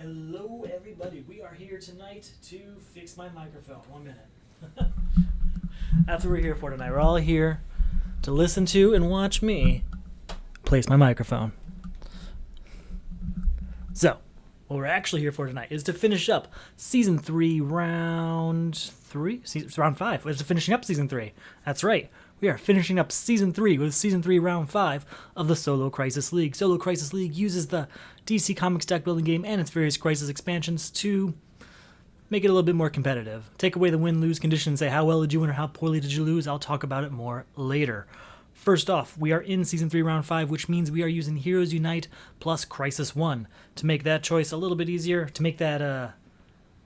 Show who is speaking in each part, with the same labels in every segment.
Speaker 1: Hello everybody, we are here tonight to fix my microphone. 1 minute. That's what we're here for tonight. We're all here to listen to and watch me place my microphone. So, what we're actually here for tonight is to finish up Season 3, Round 3? Round 5. It's finishing up Season 3. That's right. We are finishing up Season 3 with Season 3, Round 5 of the Solo Crisis League. Solo Crisis League uses the DC Comics deck building game and its various Crisis expansions to make it a little bit more competitive. Take away the win-lose condition and say how well did you win or how poorly did you lose. I'll talk about it more later. First off, we are in Season 3, Round 5, which means we are using Heroes Unite plus Crisis 1 to make that choice a little bit easier, to make that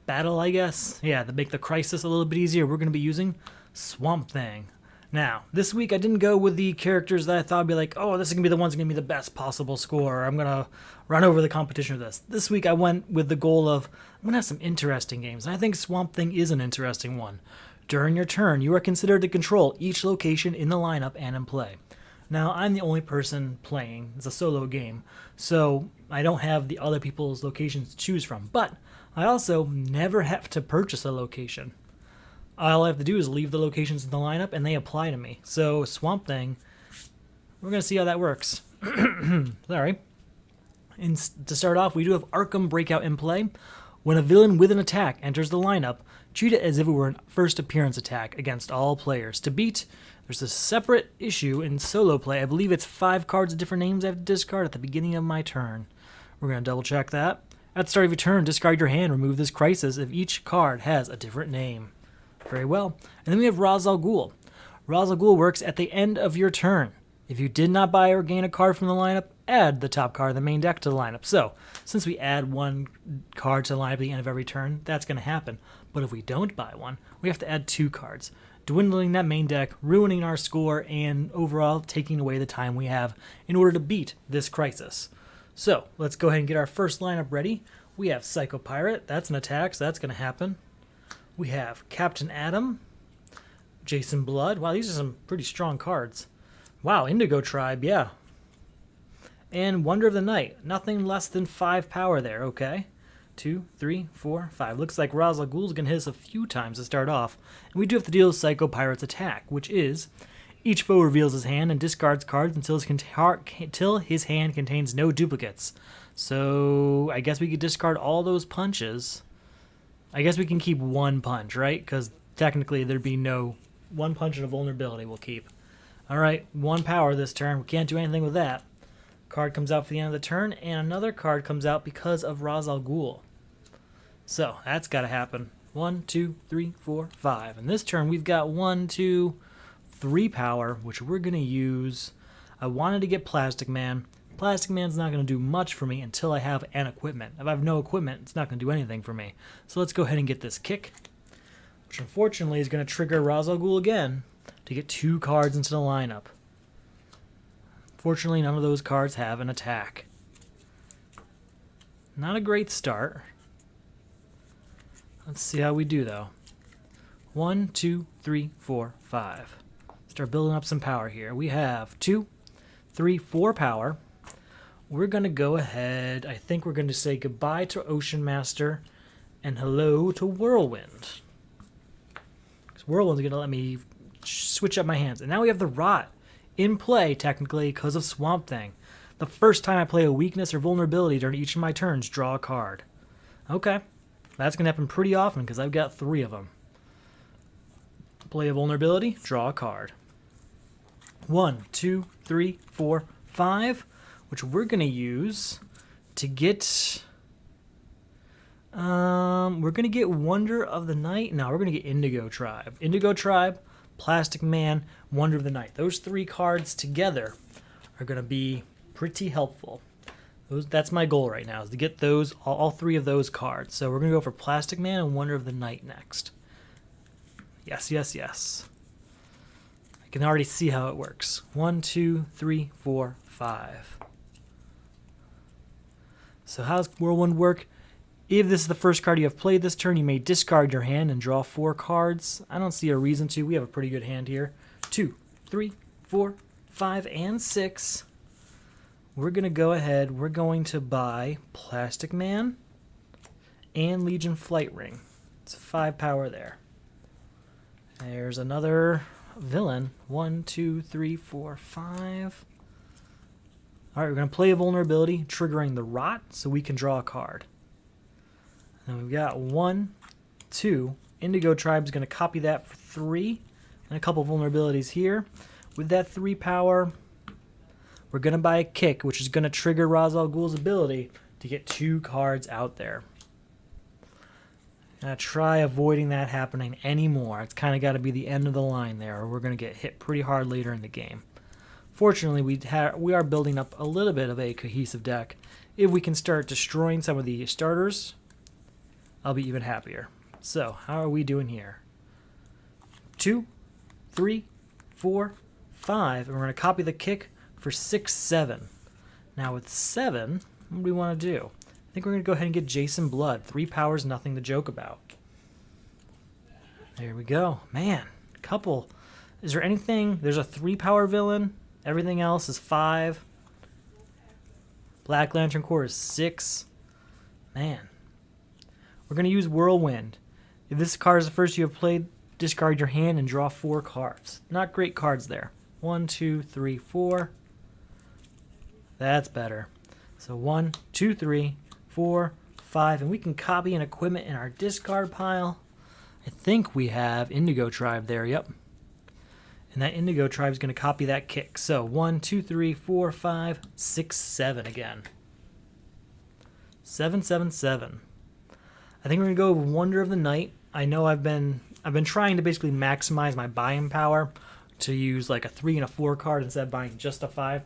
Speaker 1: battle, I guess. Yeah, to make the Crisis a little bit easier, we're going to be using Swamp Thing. Now, this week I didn't go with the characters that I thought would be like, oh, this is going to be the ones that are going to be the best possible score. I'm going to run over the competition with this. This week I went with the goal of, I'm going to have some interesting games. And I think Swamp Thing is an interesting one. During your turn, you are considered to control each location in the lineup and in play. Now, I'm the only person playing. It's a solo game, so I don't have the other people's locations to choose from. But I also never have to purchase a location. All I have to do is leave the locations in the lineup, and they apply to me. So, Swamp Thing, we're going to see how that works. Sorry. And to start off, we do have Arkham Breakout in play. When a villain with an attack enters the lineup, treat it as if it were a first appearance attack against all players. To beat, there's a separate issue in solo play. I believe it's 5 cards of different names I have to discard at the beginning of my turn. We're going to double check that. At the start of your turn, discard your hand, remove this crisis if each card has a different name. Very well. And then we have Ra's al Ghul. Ra's al Ghul works at the end of your turn. If you did not buy or gain a card from the lineup, add the top card of the main deck to the lineup. So, since we add 1 card to the lineup at the end of every turn, that's going to happen. But if we don't buy one, we have to add 2 cards, dwindling that main deck, ruining our score, and overall taking away the time we have in order to beat this crisis. So, let's go ahead and get our first lineup ready. We have Psycho Pirate. That's an attack, so that's going to happen. We have Captain Atom, Jason Blood. Wow, these are some pretty strong cards. Wow, Indigo Tribe, yeah. And Wonder of the Night. Nothing less than 5 power there, okay. 2, 3, 4, 5. Looks like Ra's al Ghul's going to hit us a few times to start off. And we do have to deal with Psycho Pirate's attack, which is each foe reveals his hand and discards cards until his hand contains no duplicates. So I guess we could discard all those punches. I guess we can keep 1 punch, right? Because technically there'd be no 1 punch and a vulnerability we'll keep. Alright, 1 power this turn. We can't do anything with that. Card comes out for the end of the turn, and another card comes out because of Ra's al Ghul. So, that's got to happen. 1, 2, 3, 4, 5. And this turn we've got 1, 2, 3 power, which we're going to use. I wanted to get Plastic Man. Plastic Man's not going to do much for me until I have an equipment. If I have no equipment, it's not going to do anything for me. So let's go ahead and get this kick, which unfortunately is going to trigger Ra's al Ghul again to get 2 cards into the lineup. Fortunately, none of those cards have an attack. Not a great start. Let's see how we do, though. 1, 2, 3, 4, 5. Start building up some power here. We have 2, 3, 4 power. We're going to go ahead. I think we're going to say goodbye to Ocean Master and hello to Whirlwind. Because Whirlwind's going to let me switch up my hands. And now we have the Rot in play, technically, because of Swamp Thing. The first time I play a weakness or vulnerability during each of my turns, draw a card. Okay. That's going to happen pretty often because I've got 3 of them. Play a vulnerability, draw a card. 1, 2, 3, 4, 5. Which we're going to use to get... we're going to get Wonder of the Night. No, we're going to get Indigo Tribe. Indigo Tribe, Plastic Man, Wonder of the Night. Those 3 cards together are going to be pretty helpful. That's my goal right now, is to get those all 3 of those cards. So we're going to go for Plastic Man and Wonder of the Night next. Yes, yes, yes. I can already see how it works. 1, 2, 3, 4, 5. So how does Whirlwind work? If this is the first card you have played this turn, you may discard your hand and draw 4 cards. I don't see a reason to. We have a pretty good hand here. 2, 3, 4, 5, and 6. We're going to go ahead. We're going to buy Plastic Man. and Legion Flight Ring. It's 5 power there. There's another villain. 1, 2, 3, 4, 5. Alright, we're going to play a vulnerability, triggering the Rot, so we can draw a card. And we've got 1, 2. Indigo Tribe's going to copy that for 3. And a couple vulnerabilities here. With that 3 power, we're going to buy a kick, which is going to trigger Ra's al Ghul's ability to get 2 cards out there. Gonna try avoiding that happening anymore. It's kind of got to be the end of the line there, or we're going to get hit pretty hard later in the game. Fortunately, we are building up a little bit of a cohesive deck. If we can start destroying some of the starters, I'll be even happier. So, how are we doing here? 2, 3, 4, 5, and we're going to copy the kick for 6, 7. Now with 7, what do we want to do? I think we're going to go ahead and get Jason Blood. 3 powers, nothing to joke about. There we go. Man, couple. Is there anything? There's a 3 power villain. Everything else is 5. Black Lantern Corps is 6. Man. We're going to use Whirlwind. If this card is the first you have played, discard your hand and draw 4 cards. Not great cards there. 1, 2, 3, 4. That's better. So 1, 2, 3, 4, 5, and we can copy an equipment in our discard pile. I think we have Indigo Tribe there, yep. And that Indigo Tribe is going to copy that kick. So 1, 2, 3, 4, 5, 6, 7 again. 7, 7, 7. I think we're going to go with Wonder of the Night. I know I've been trying to basically maximize my buying power to use like a 3 and a 4 card instead of buying just a 5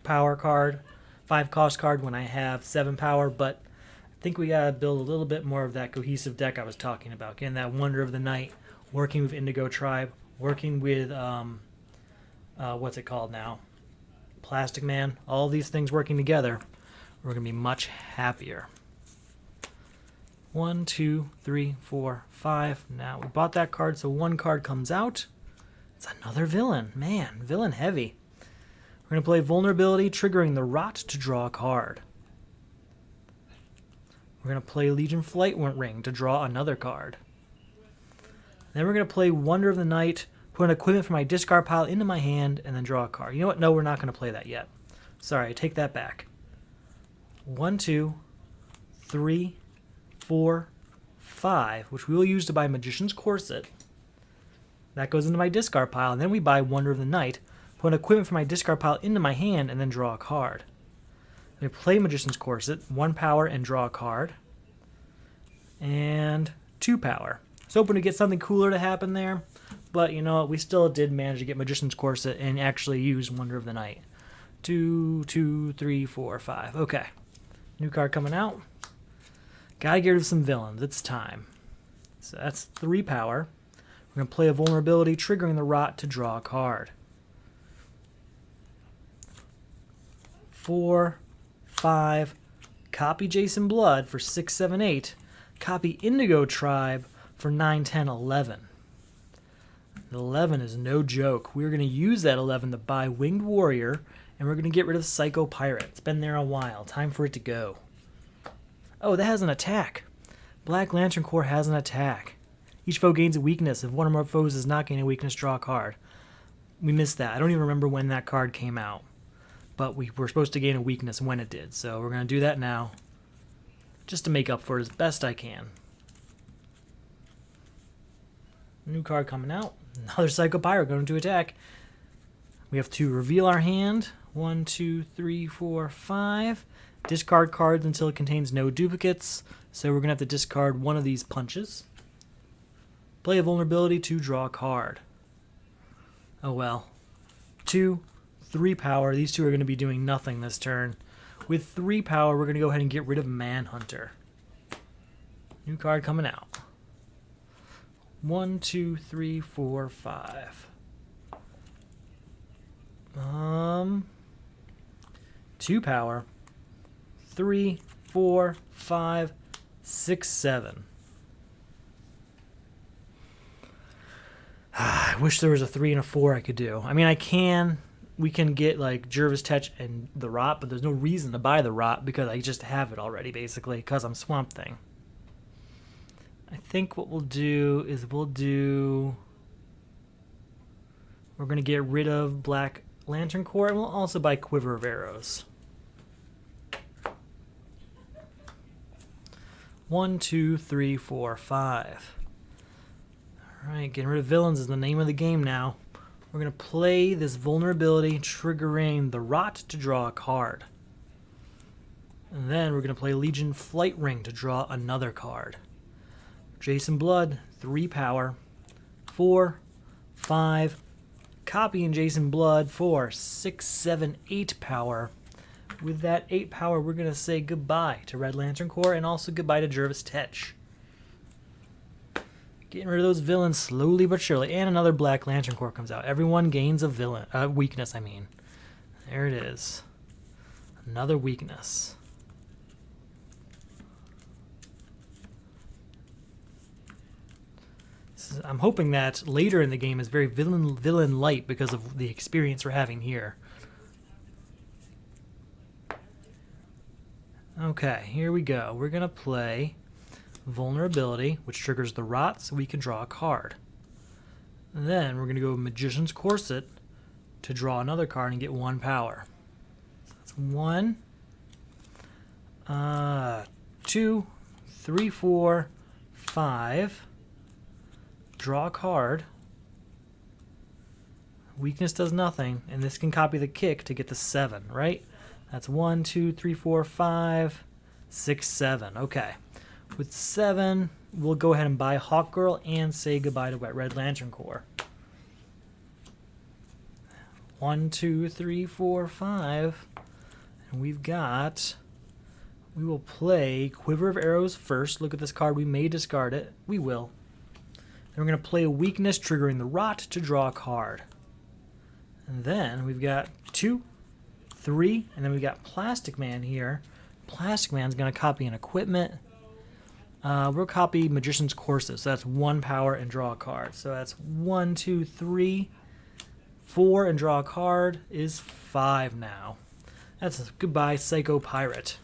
Speaker 1: power card, 5 cost card when I have 7 power, but I think we gotta build a little bit more of that cohesive deck I was talking about. Getting that Wonder of the Night, working with Indigo Tribe, working with what's it called now? Plastic Man. All these things working together, we're gonna be much happier. 1, 2, 3, 4, 5. Now we bought that card, so 1 card comes out. It's another villain. Man, villain heavy. We're going to play Vulnerability, triggering the Rot to draw a card. We're going to play Legion Flight Ring to draw another card. Then we're going to play Wonder of the Night, put an equipment from my discard pile into my hand, and then draw a card. You know what? No, we're not going to play that yet. Sorry, I take that back. 1, 2, 3, 4, 5, which we will use to buy Magician's Corset. That goes into my discard pile, and then we buy Wonder of the Night, put an equipment from my discard pile into my hand, and then draw a card. We play Magician's Corset, 1 power, and draw a card. And 2 power. I was hoping to get something cooler to happen there, but you know what, we still did manage to get Magician's Corset and actually use Wonder of the Night. 2, 2, 3, 4, 5. Okay. New card coming out. Gotta get rid of some villains. It's time. So that's 3 power. We're going to play a Vulnerability, triggering the Rot to draw a card. 4, 5. Copy Jason Blood for 6, 7, 8. Copy Indigo Tribe for 9, 10, 11. 11 is no joke. We're going to use that 11 to buy Winged Warrior, and we're going to get rid of Psycho Pirate. It's been there a while. Time for it to go. Oh, that has an attack. Black Lantern Corps has an attack. Each foe gains a weakness. If one or more foes does not gain a weakness, draw a card. We missed that. I don't even remember when that card came out. But we were supposed to gain a weakness when it did. So we're going to do that now. Just to make up for it as best I can. New card coming out. Another Psycho Pirate going to attack. We have to reveal our hand. 1, 2, 3, 4, 5. Discard cards until it contains no duplicates. So we're going to have to discard one of these punches. Play a Vulnerability to draw a card. Oh well. 2, 3 power. These two are going to be doing nothing this turn. With 3 power, we're going to go ahead and get rid of Manhunter. New card coming out. 1, 2, 3, 4, 5. 2 power. 3, 4, 5, 6, 7. I wish there was a 3 and a 4 I could do. I mean, we can get like Jervis Tetch and the Rot, but there's no reason to buy the Rot because I just have it already, basically, because I'm Swamp Thing. I think what we'll do is we're going to get rid of Black Lantern Corps, and we'll also buy Quiver of Arrows. 1, 2, 3, 4, 5. Alright, getting rid of villains is the name of the game now. We're going to play this vulnerability, triggering the Rot to draw a card. And then we're going to play Legion Flight Ring to draw another card. Jason Blood, 3 power. 4, 5. Copying Jason Blood for 6, 7, 8 power. With that 8 power, we're going to say goodbye to Red Lantern Corps and also goodbye to Jervis Tetch. Getting rid of those villains slowly but surely. And another Black Lantern Corps comes out. Everyone gains a weakness, I mean. There it is. Another weakness. I'm hoping that later in the game is very villain light because of the experience we're having here. Okay, here we go. We're going to play Vulnerability, which triggers the Rot, so we can draw a card. And then we're going to go Magician's Corset to draw another card and get 1 power. So that's 1, 2, 3, 4, 5. Draw a card. Weakness does nothing, and this can copy the kick to get the 7, right? That's 1, 2, 3, 4, 5, 6, 7. Okay. With 7, we'll go ahead and buy Hawkgirl and say goodbye to Red Lantern Corps. 1, 2, 3, 4, 5. And we will play Quiver of Arrows first. Look at this card. We may discard it. We will. Then we're going to play a weakness, triggering the Rot to draw a card. And then we've got 2, 3, and then we've got Plastic Man here. Plastic Man's going to copy an equipment. We'll copy Magician's Corset, so that's 1 power and draw a card. So that's 1, 2, 3, 4, and draw a card is 5 now. That's a goodbye, Psycho Pirate.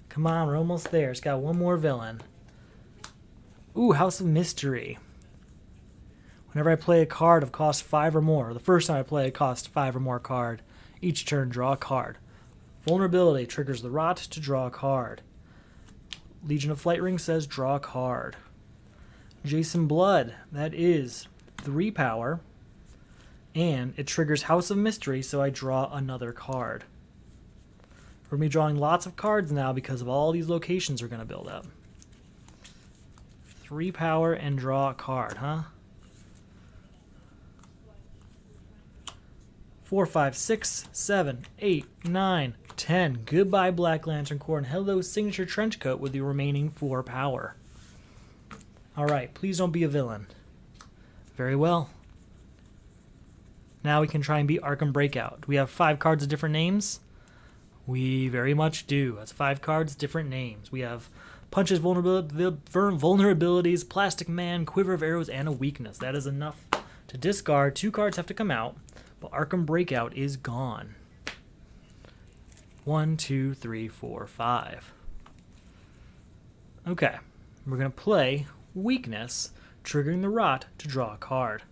Speaker 1: Come on, we're almost there. It's got 1 more villain. Ooh, House of Mystery. Whenever I play a card of cost 5 or more, the first time I play a cost 5 or more card, each turn draw a card. Vulnerability triggers the Rot to draw a card. Legion of Flight Ring says draw a card. Jason Blood, that is 3 power, and it triggers House of Mystery, so I draw another card. We're going to be drawing lots of cards now because of all these locations we're going to build up. 3 power and draw a card, huh? 4, 5, 6, 7, 8, 9, 10. Goodbye, Black Lantern Corps, and hello, Signature Trenchcoat with the remaining 4 power. Alright, please don't be a villain. Very well. Now we can try and beat Arkham Breakout. Do we have 5 cards of different names? We very much do. That's 5 cards, different names. We have Punches, Vulnerabilities, Plastic Man, Quiver of Arrows, and a Weakness. That is enough to discard. 2 cards have to come out, but Arkham Breakout is gone. 1, 2, 3, 4, 5. Okay, we're going to play Weakness, triggering the Rot to draw a card.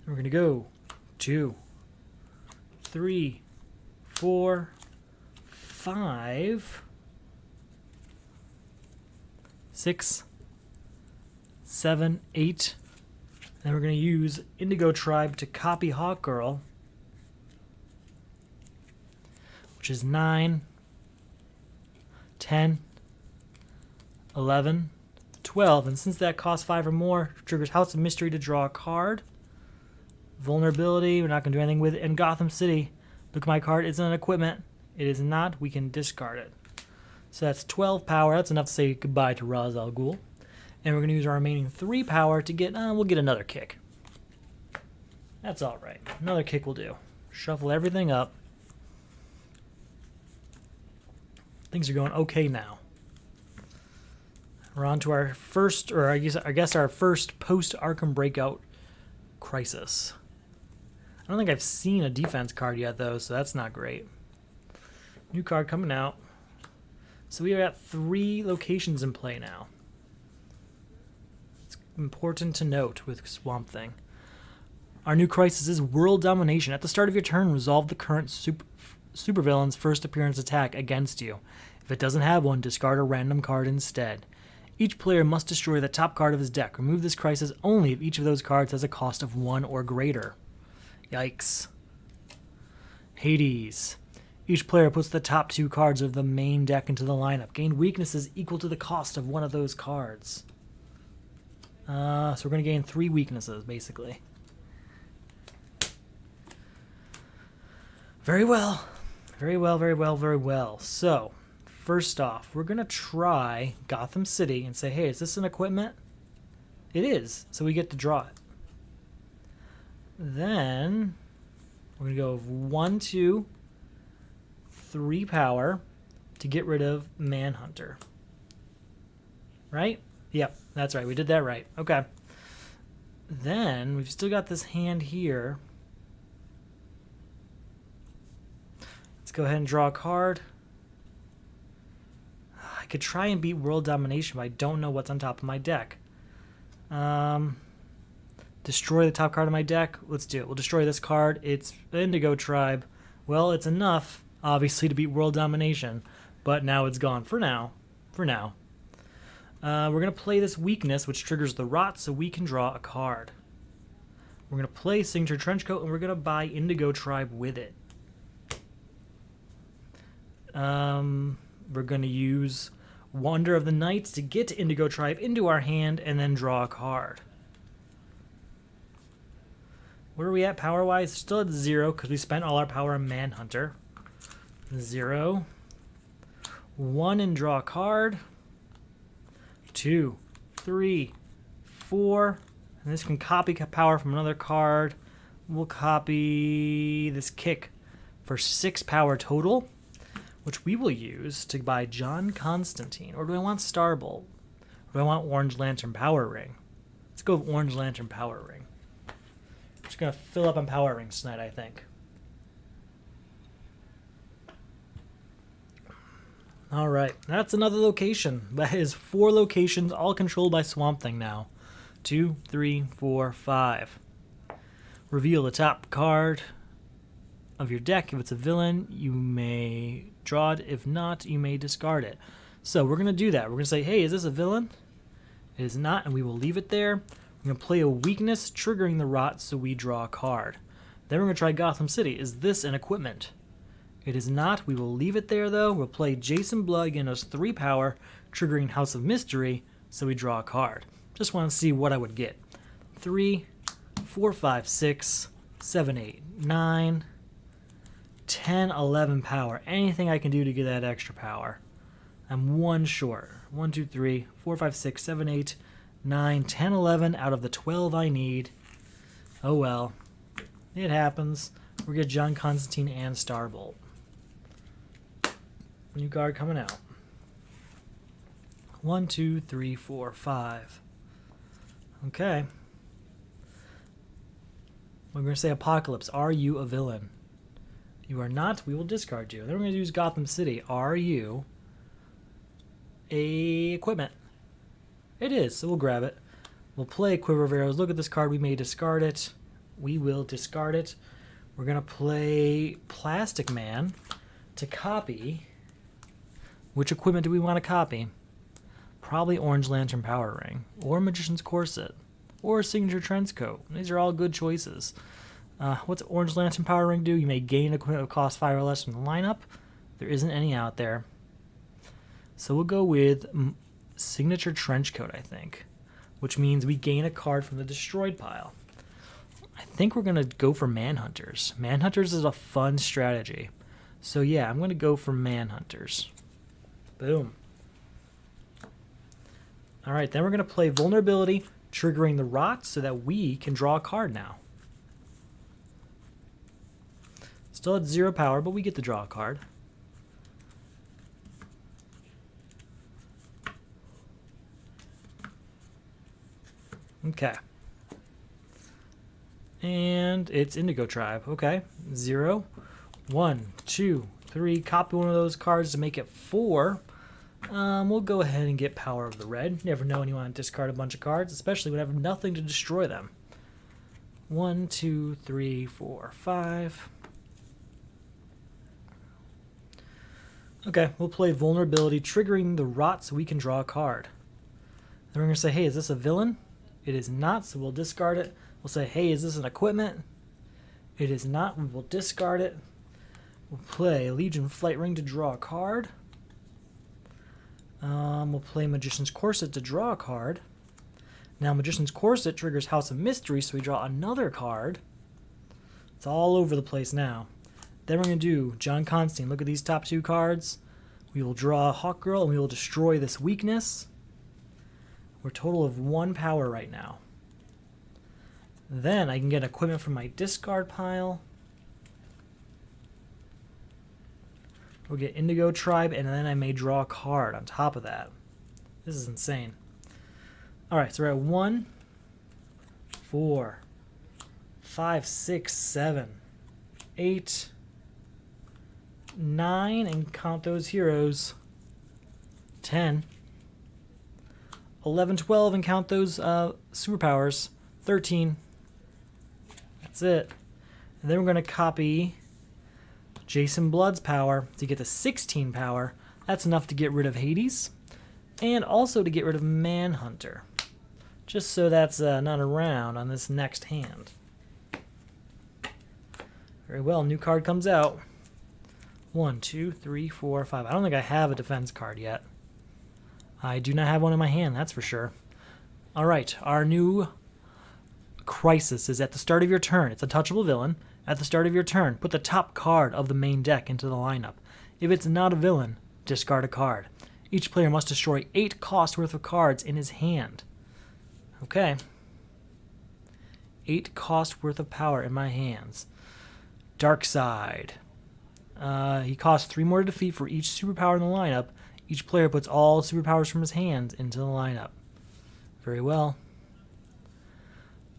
Speaker 1: We're going to go 2, 3, 4, 5, 6, 7, 8. Then we're going to use Indigo Tribe to copy Hawkgirl, which is 9, 10, 11, 12. And since that costs 5 or more, triggers House of Mystery to draw a card. Vulnerability, we're not going to do anything with it. And Gotham City, look at my card, it's an equipment. It is not, we can discard it. So that's 12 power, that's enough to say goodbye to Ra's al Ghul. And we're going to use our remaining 3 power to get, we'll get another kick. That's alright, another kick will do. Shuffle everything up. Things are going okay now. We're on to our first, or I guess our first post-Arkham Breakout crisis. I don't think I've seen a defense card yet, though, so that's not great. New card coming out. So we got 3 locations in play now. important to note with Swamp Thing. Our new crisis is World Domination. At the start of your turn, resolve the current supervillain's first appearance attack against you. If it doesn't have one, discard a random card instead. Each player must destroy the top card of his deck. Remove this crisis only if each of those cards has a cost of 1 or greater. Yikes. Hades. Each player puts the top 2 cards of the main deck into the lineup. Gain weaknesses equal to the cost of one of those cards. So we're going to gain 3 weaknesses, basically. Very well. Very well, very well, very well. So, first off, we're going to try Gotham City and say, hey, is this an equipment? It is, so we get to draw it. Then, we're going to go 1, 2, 3 power to get rid of Manhunter. Right? Yep, that's right. We did that right. Okay. Then, we've still got this hand here. Let's go ahead and draw a card. I could try and beat World Domination, but I don't know what's on top of my deck. Destroy the top card of my deck. Let's do it. We'll destroy this card. It's Indigo Tribe. Well, it's enough, obviously, to beat World Domination, but now it's gone for now. For now. We're going to play this weakness, which triggers the Rot, so we can draw a card. We're going to play Signature Trenchcoat, and we're going to buy Indigo Tribe with it. We're going to use Wonder of the Night to get Indigo Tribe into our hand and then draw a card. Where are we at power-wise? Still at 0 because we spent all our power on Manhunter. 0. 1 and draw a card. 2, 3, 4. And this can copy power from another card. We'll copy this kick for 6 power total, which we will use to buy John Constantine. Or do I want Starbolt? Or do I want Orange Lantern Power Ring? Let's go with Orange Lantern Power Ring. Just going to fill up on Power Rings tonight, I think. Alright, that's another location. That is 4 locations, all controlled by Swamp Thing now. 2, 3, 4, 5. Reveal the top card of your deck. If it's a villain, you may draw it. If not, you may discard it. So we're going to do that. We're going to say, hey, is this a villain? It is not, and we will leave it there. We're going to play a weakness, triggering the Rot, so we draw a card. Then we're going to try Gotham City. Is this an equipment? It is not. We will leave it there, though. We'll play Jason Blood, getting us 3 power, triggering House of Mystery, so we draw a card. Just want to see what I would get. 3, 4, 5, 6, 7, 8, 9, 10, 11 power. Anything I can do to get that extra power. I'm 1 short. 1, 2, 3, 4, 5, 6, 7, 8, 9, 10, 11 out of the 12 I need. Oh well. It happens. We get John Constantine and Starbolt. New card coming out. 1, 2, 3, 4, 5. Okay. We're going to say Apocalypse. Are you a villain? You are not. We will discard you. Then we're going to use Gotham City. Are you a equipment? It is, so we'll grab it. We'll play Quiver of Arrows. Look at this card. We may discard it. We will discard it. We're going to play Plastic Man to copy. Which equipment do we want to copy? Probably Orange Lantern Power Ring, or Magician's Corset, or Signature Trenchcoat. These are all good choices. What's Orange Lantern Power Ring do? You may gain equipment that costs 5 or less from the lineup. There isn't any out there. So we'll go with Signature Trenchcoat, I think, which means we gain a card from the destroyed pile. I think we're going to go for Manhunters. Manhunters is a fun strategy. So yeah, I'm going to go for Manhunters. Boom. Alright, then we're going to play Vulnerability, triggering the Rot so that we can draw a card now. Still at 0 power, but we get to draw a card. Okay. And it's Indigo Tribe. Okay. 0, 1, 2, 3. Copy one of those cards to make it 4. We'll go ahead and get Power of the Red. Never know when you want to discard a bunch of cards, especially when I have nothing to destroy them. 1, 2, 3, 4, 5. Okay, we'll play Vulnerability, triggering the Rot so we can draw a card. Then we're going to say, hey, is this a villain? It is not, so we'll discard it. We'll say, hey, is this an equipment? It is not, we will discard it. We'll play Legion Flight Ring to draw a card. We'll play Magician's Corset to draw a card. Now Magician's Corset triggers House of Mystery, so we draw another card. It's all over the place now. Then we're going to do John Constantine. Look at these top 2 cards. We will draw Hawkgirl and we will destroy this weakness. We're a total of 1 power right now. Then I can get equipment from my discard pile. We'll get Indigo Tribe, and then I may draw a card on top of that. This is insane. Alright, so we're at 1, 4, 5, 6, 7, 8, 9, and count those heroes. 10, 11, 12, and count those superpowers. 13. That's it. And then we're going to copy Jason Blood's power to get to 16 power. That's enough to get rid of Hades, and also to get rid of Manhunter. Just so that's not around on this next hand. Very well, new card comes out. 1, 2, 3, 4, 5. I don't think I have a defense card yet. I do not have one in my hand, that's for sure. Alright, our new crisis is at the start of your turn. It's Untouchable villain. At the start of your turn, put the top card of the main deck into the lineup. If it's not a villain, discard a card. Each player must destroy 8 cost worth of cards in his hand. Okay. 8 cost worth of power in my hands. Darkseid. He costs 3 more to defeat for each superpower in the lineup. Each player puts all superpowers from his hands into the lineup. Very well.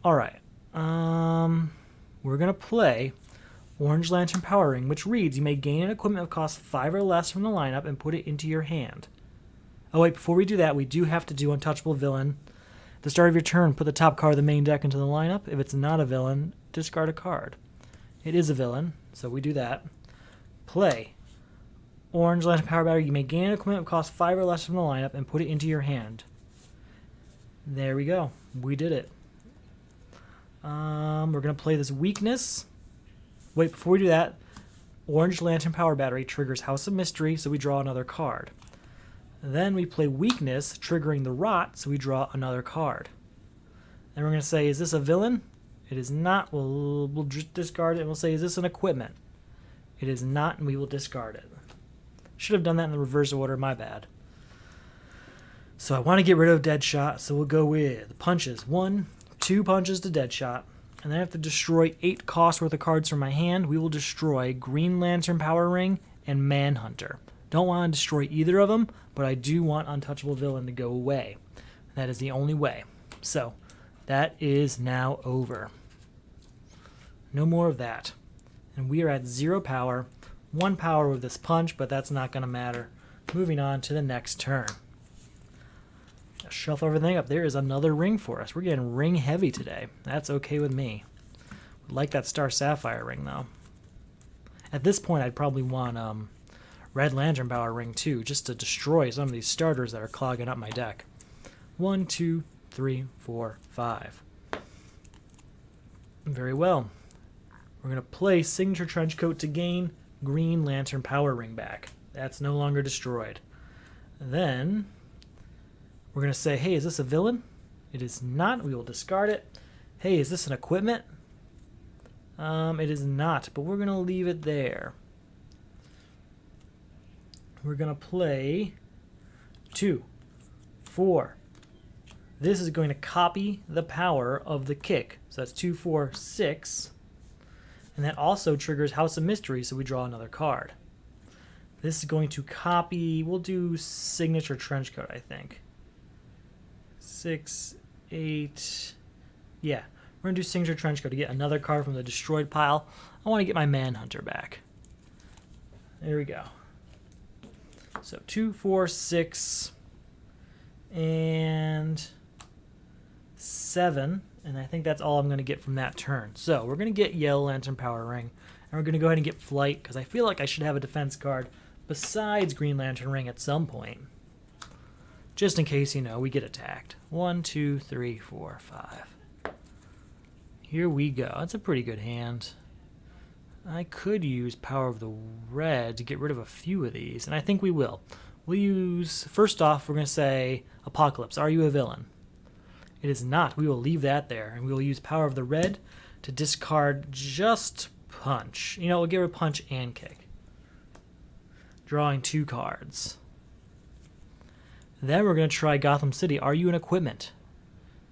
Speaker 1: Alright. We're going to play Orange Lantern Power Ring, which reads, you may gain an equipment that costs 5 or less from the lineup and put it into your hand. Oh wait, before we do that, we do have to do Untouchable Villain. At the start of your turn, put the top card of the main deck into the lineup. If it's not a villain, discard a card. It is a villain, so we do that. Play Orange Lantern Power Battery. You may gain an equipment that costs 5 or less from the lineup and put it into your hand. There we go. We did it. We're going to play this weakness. Wait, before we do that, Orange Lantern Power Battery triggers House of Mystery, so we draw another card. Then we play weakness, triggering the Rot, so we draw another card. Then we're going to say, is this a villain? It is not. We'll discard it, and we'll say, is this an equipment? It is not, and we will discard it. Should have done that in the reverse order, my bad. So I want to get rid of Deadshot, so we'll go with punches. 1, 2 punches to Deadshot. And then I have to destroy 8 cost worth of cards from my hand. We will destroy Green Lantern Power Ring and Manhunter. Don't want to destroy either of them, but I do want Untouchable Villain to go away. That is the only way. So that is now over. No more of that. And we are at 0 power. 1 power with this punch, but that's not going to matter. Moving on to the next turn. Shuffle everything up. There is another ring for us. We're getting ring heavy today. That's okay with me. Would like that Star Sapphire ring, though. At this point, I'd probably want Red Lantern Power Ring, too, just to destroy some of these starters that are clogging up my deck. 1, 2, 3, 4, 5. Very well. We're going to play Signature Trenchcoat to gain Green Lantern Power Ring back. That's no longer destroyed. Then we're going to say, hey, is this a villain? It is not. We will discard it. Hey, is this an equipment? It is not, but we're going to leave it there. We're going to play 2, 4. This is going to copy the power of the kick. So that's 2, 4, 6. And that also triggers House of Mystery, so we draw another card. This is going to copy, we'll do Signature Trenchcoat, I think. 6, 8, yeah. We're going to do Signature Trenchcoat to get another card from the destroyed pile. I want to get my Manhunter back. There we go. So 2, 4, 6, and 7. And I think that's all I'm going to get from that turn. So we're going to get Yellow Lantern Power Ring. And we're going to go ahead and get Flight, because I feel like I should have a defense card besides Green Lantern Ring at some point. Just in case, you know, we get attacked. 1, 2, 3, 4, 5. Here we go. That's a pretty good hand. I could use Power of the Red to get rid of a few of these, and I think we will. We'll use, first off, we're going to say, Apocalypse, are you a villain? It is not. We will leave that there, and we will use Power of the Red to discard just Punch. You know, we'll give her Punch and Kick. Drawing 2 cards. Then we're going to try Gotham City. Are you an equipment?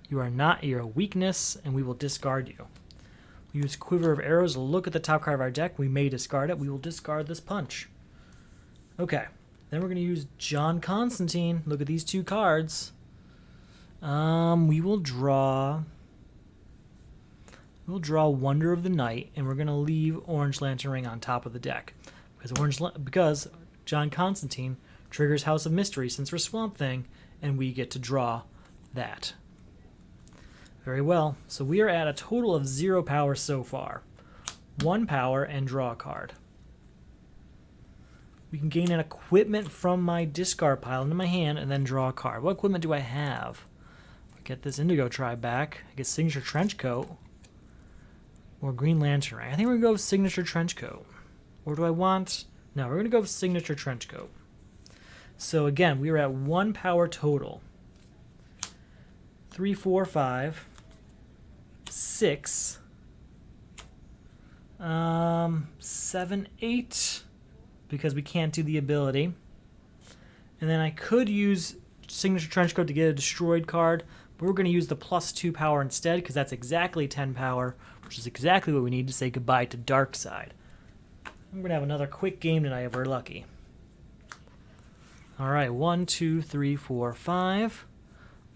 Speaker 1: You are not. You're a weakness, and we will discard you. We use Quiver of Arrows to look at the top card of our deck. We may discard it. We will discard this Punch. Okay. Then we're going to use John Constantine. Look at these 2 cards. We will draw Wonder of the Night, and we're going to leave Orange Lantern Ring on top of the deck. Because John Constantine triggers House of Mystery since we're Swamp Thing, and we get to draw that. Very well. So we are at a total of 0 power so far. 1 power and draw a card. We can gain an equipment from my discard pile into my hand and then draw a card. What equipment do I have? Get this Indigo Tribe back. I get Signature Trenchcoat or Green Lantern Ring. I think we're going to go with Signature Trenchcoat. Or do I want... No, we're going to go with Signature Trenchcoat. So again, we are at 1 power total. 3, 4, 5, 6, 7, 8, because we can't do the ability. And then I could use Signature Trenchcoat to get a destroyed card, but we're going to use the +2 power instead, because that's exactly 10 power, which is exactly what we need to say goodbye to Darkseid. I'm going to have another quick game tonight if we're lucky. Alright, 1, 2, 3, 4, 5.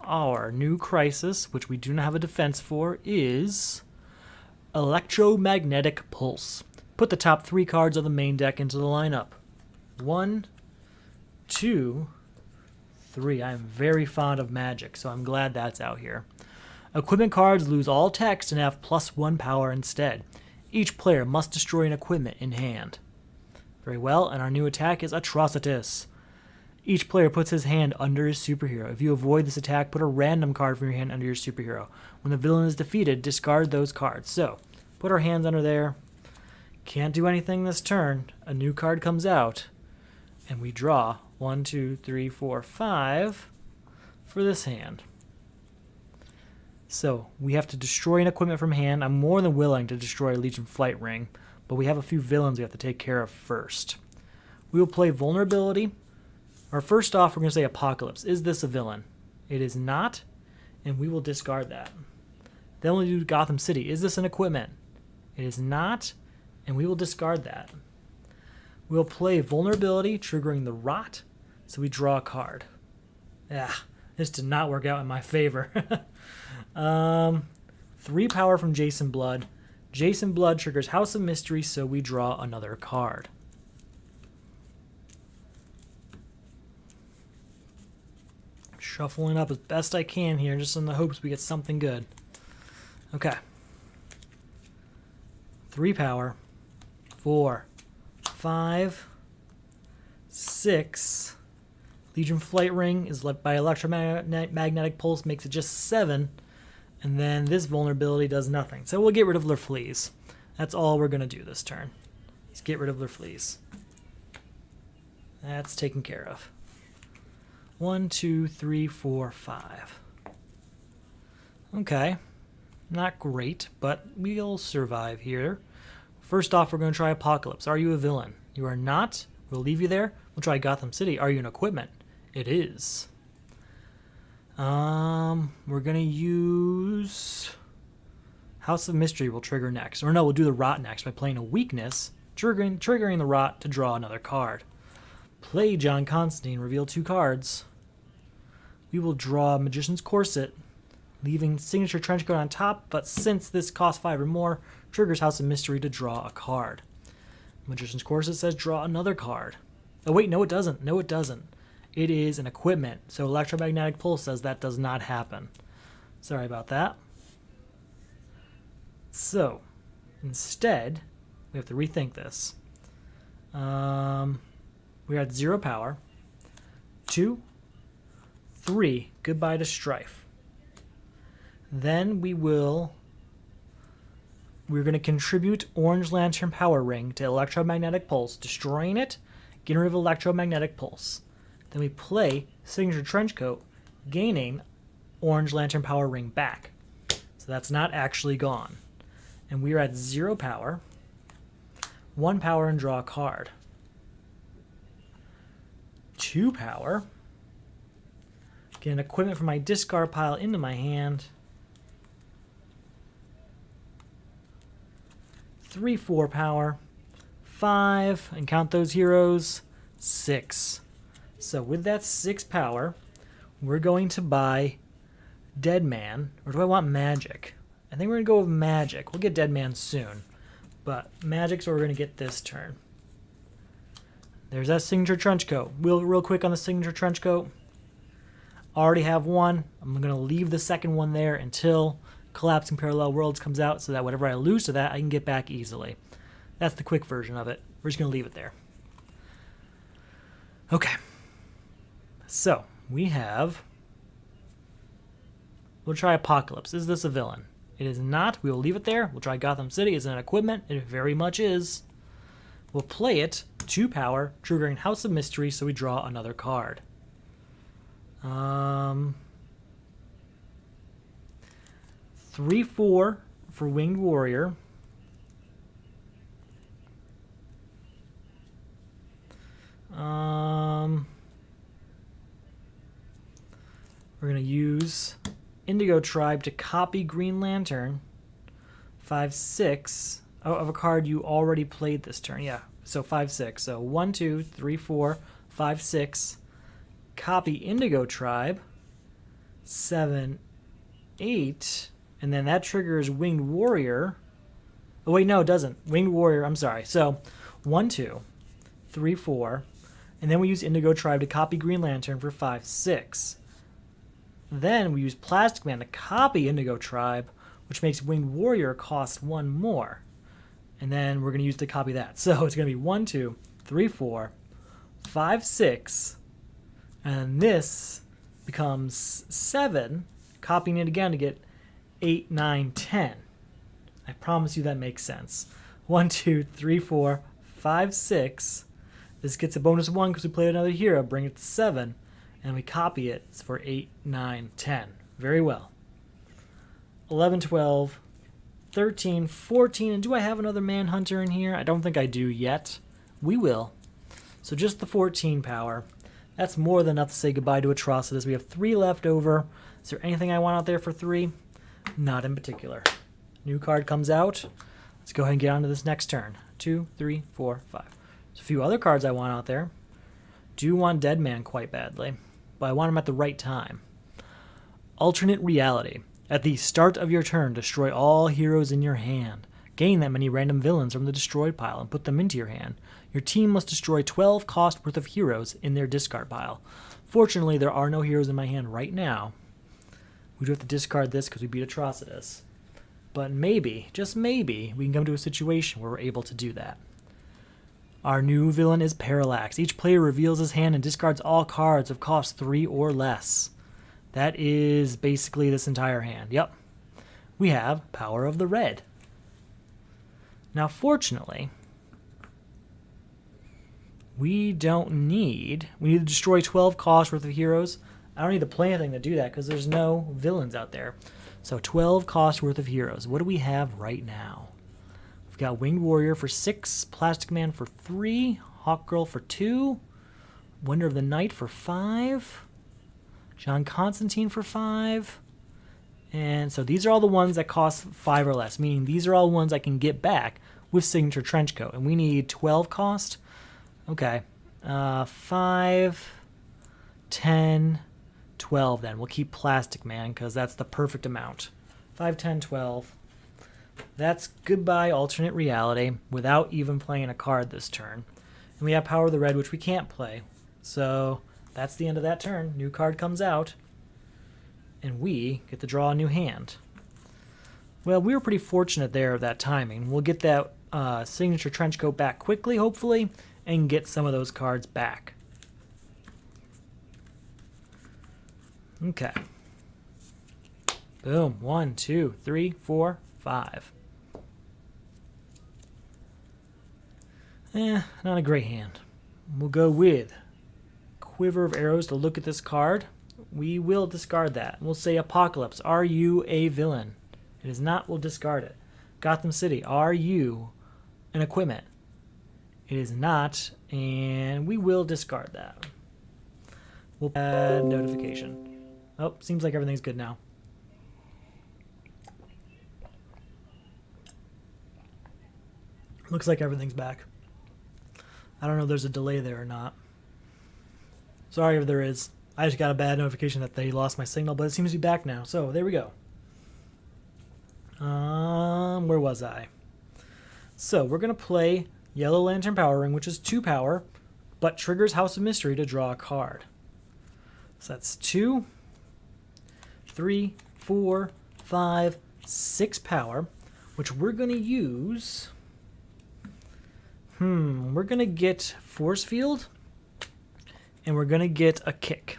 Speaker 1: Our new crisis, which we do not have a defense for, is Electromagnetic Pulse. Put the top 3 cards of the main deck into the lineup. 1, 2, 3. I am very fond of Magic, so I'm glad that's out here. Equipment cards lose all text and have +1 power instead. Each player must destroy an equipment in hand. Very well, and our new attack is Atrocitus. Each player puts his hand under his superhero. If you avoid this attack, put a random card from your hand under your superhero. When the villain is defeated, discard those cards. So, put our hands under there. Can't do anything this turn. A new card comes out, and we draw 1, 2, 3, 4, 5 for this hand. So, we have to destroy an equipment from hand. I'm more than willing to destroy a Legion Flight Ring, but we have a few villains we have to take care of first. We will play Vulnerability. Or first off, we're going to say Apocalypse. Is this a villain? It is not, and we will discard that. Then we'll do Gotham City. Is this an equipment? It is not, and we will discard that. We'll play Vulnerability, triggering the Rot, so we draw a card. This did not work out in my favor. 3 power from Jason Blood. Jason Blood triggers House of Mystery, so we draw another card. Shuffling up as best I can here, just in the hopes we get something good. Okay. 3 power. 4, 5, 6. Legion Flight Ring is left by Electromagnetic Pulse, makes it just 7. And then this vulnerability does nothing. So we'll get rid of their fleas. That's all we're going to do this turn. Is get rid of their fleas. That's taken care of. 1, 2, 3, 4, 5. Okay. Not great, but we'll survive here. First off, we're going to try Apocalypse. Are you a villain? You are not. We'll leave you there. We'll try Gotham City. Are you an equipment? It is. We're going to use House of Mystery will trigger next. Or no, we'll do the Rot next by playing a weakness, triggering the Rot to draw another card. Play John Constantine, reveal 2 cards. We will draw Magician's Corset, leaving Signature Trenchcoat on top, but since this costs 5 or more, triggers House of Mystery to draw a card. Magician's Corset says draw another card. Oh, wait, no, it doesn't. No, it doesn't. It is an equipment. So Electromagnetic Pulse says that does not happen. Sorry about that. So, instead, we have to rethink this. We're at 0 power. 2, 3, goodbye to Strife. Then we're going to contribute Orange Lantern Power Ring to Electromagnetic Pulse, destroying it, getting rid of Electromagnetic Pulse. Then we play Signature Trenchcoat, gaining Orange Lantern Power Ring back. So that's not actually gone. And we're at 0 power, 1 power, and draw a card. 2 power, get an equipment from my discard pile into my hand. 3, 4 power, 5, and count those heroes, 6. So with that 6 power, we're going to buy Dead Man, or do I want Magic? I think we're going to go with Magic. We'll get Dead Man soon, but Magic's what we're going to get this turn. There's that Signature Trenchcoat. Real quick on the Signature Trenchcoat. Already have one. I'm going to leave the second one there until Collapsing Parallel Worlds comes out so that whatever I lose to that, I can get back easily. That's the quick version of it. We're just going to leave it there. Okay. So, we'll try Apocalypse. Is this a villain? It is not. We will leave it there. We'll try Gotham City. Is it an equipment? It very much is. We'll play it, 2 power, triggering House of Mystery, so we draw another card. 3, 4 for Winged Warrior. We're going to use Indigo Tribe to copy Green Lantern. 5, 6. Oh, of a card you already played this turn. Yeah, so 5, 6. So 1, 2, 3, 4, 5, 6. Copy Indigo Tribe. 7, 8. And then that triggers Winged Warrior. Oh, wait, no, it doesn't. Winged Warrior, I'm sorry. So 1, 2, 3, 4. And then we use Indigo Tribe to copy Green Lantern for 5, 6. Then we use Plastic Man to copy Indigo Tribe, which makes Winged Warrior cost 1 more. And then we're going to use to copy that. So it's going to be 1, 2, 3, 4, 5, 6. And this becomes 7, copying it again to get 8, 9, 10. I promise you that makes sense. 1, 2, 3, 4, 5, 6. This gets a bonus 1 because we played another hero, bring it to 7. And we copy it for 8, 9, 10. Very well. 11, 12, 13, 14. And do I have another Manhunter in here? I don't think I do yet. We will. So just the 14 power. That's more than enough to say goodbye to Atrocitus. We have 3 left over. Is there anything I want out there for 3? Not in particular. New card comes out. Let's go ahead and get on to this next turn. 2, 3, 4, 5. There's a few other cards I want out there. Do want Dead Man quite badly, but I want him at the right time. Alternate Reality. At the start of your turn, destroy all heroes in your hand. Gain that many random villains from the destroyed pile and put them into your hand. Your team must destroy 12 cost worth of heroes in their discard pile. Fortunately, there are no heroes in my hand right now. We do have to discard this because we beat Atrocitus. But maybe, just maybe, we can come to a situation where we're able to do that. Our new villain is Parallax. Each player reveals his hand and discards all cards of cost 3 or less. That is basically this entire hand. Yep. We have Power of the Red. Now, fortunately, we need to destroy 12 cost worth of heroes. I don't need to play anything to do that because there's no villains out there. So 12 cost worth of heroes. What do we have right now? We've got Winged Warrior for 6, Plastic Man for 3, Hawkgirl for 2, Wonder of the Night for 5, John Constantine for 5. And so these are all the ones that cost 5 or less, meaning these are all ones I can get back with Signature Trenchcoat. And we need 12 cost. Okay. 5, 10, 12 then. We'll keep Plastic Man because that's the perfect amount. 5, 10, 12. That's goodbye Alternate Reality without even playing a card this turn. And we have Power of the Red, which we can't play. So that's the end of that turn. New card comes out. And we get to draw a new hand. Well, we were pretty fortunate there of that timing. We'll get that signature trench coat back quickly, hopefully, and get some of those cards back. Okay. Boom. 1, 2, 3, 4, 5. Not a great hand. We'll go with Quiver of Arrows to look at this card. We will discard that. We'll say Apocalypse. Are you a villain? It is not. We'll discard it. Gotham City. Are you an equipment? It is not. And we will discard that. We'll add notification. Oh, seems like everything's good now. Looks like everything's back. I don't know if there's a delay there or not. Sorry if there is. I just got a bad notification that they lost my signal, but it seems to be back now. So there we go. Where was I? So we're going to play Yellow Lantern Power Ring, which is 2 power, but triggers House of Mystery to draw a card. So that's 2, 3, 4, 5, 6 power, which we're going to use. We're going to get Force Field, and we're going to get a Kick.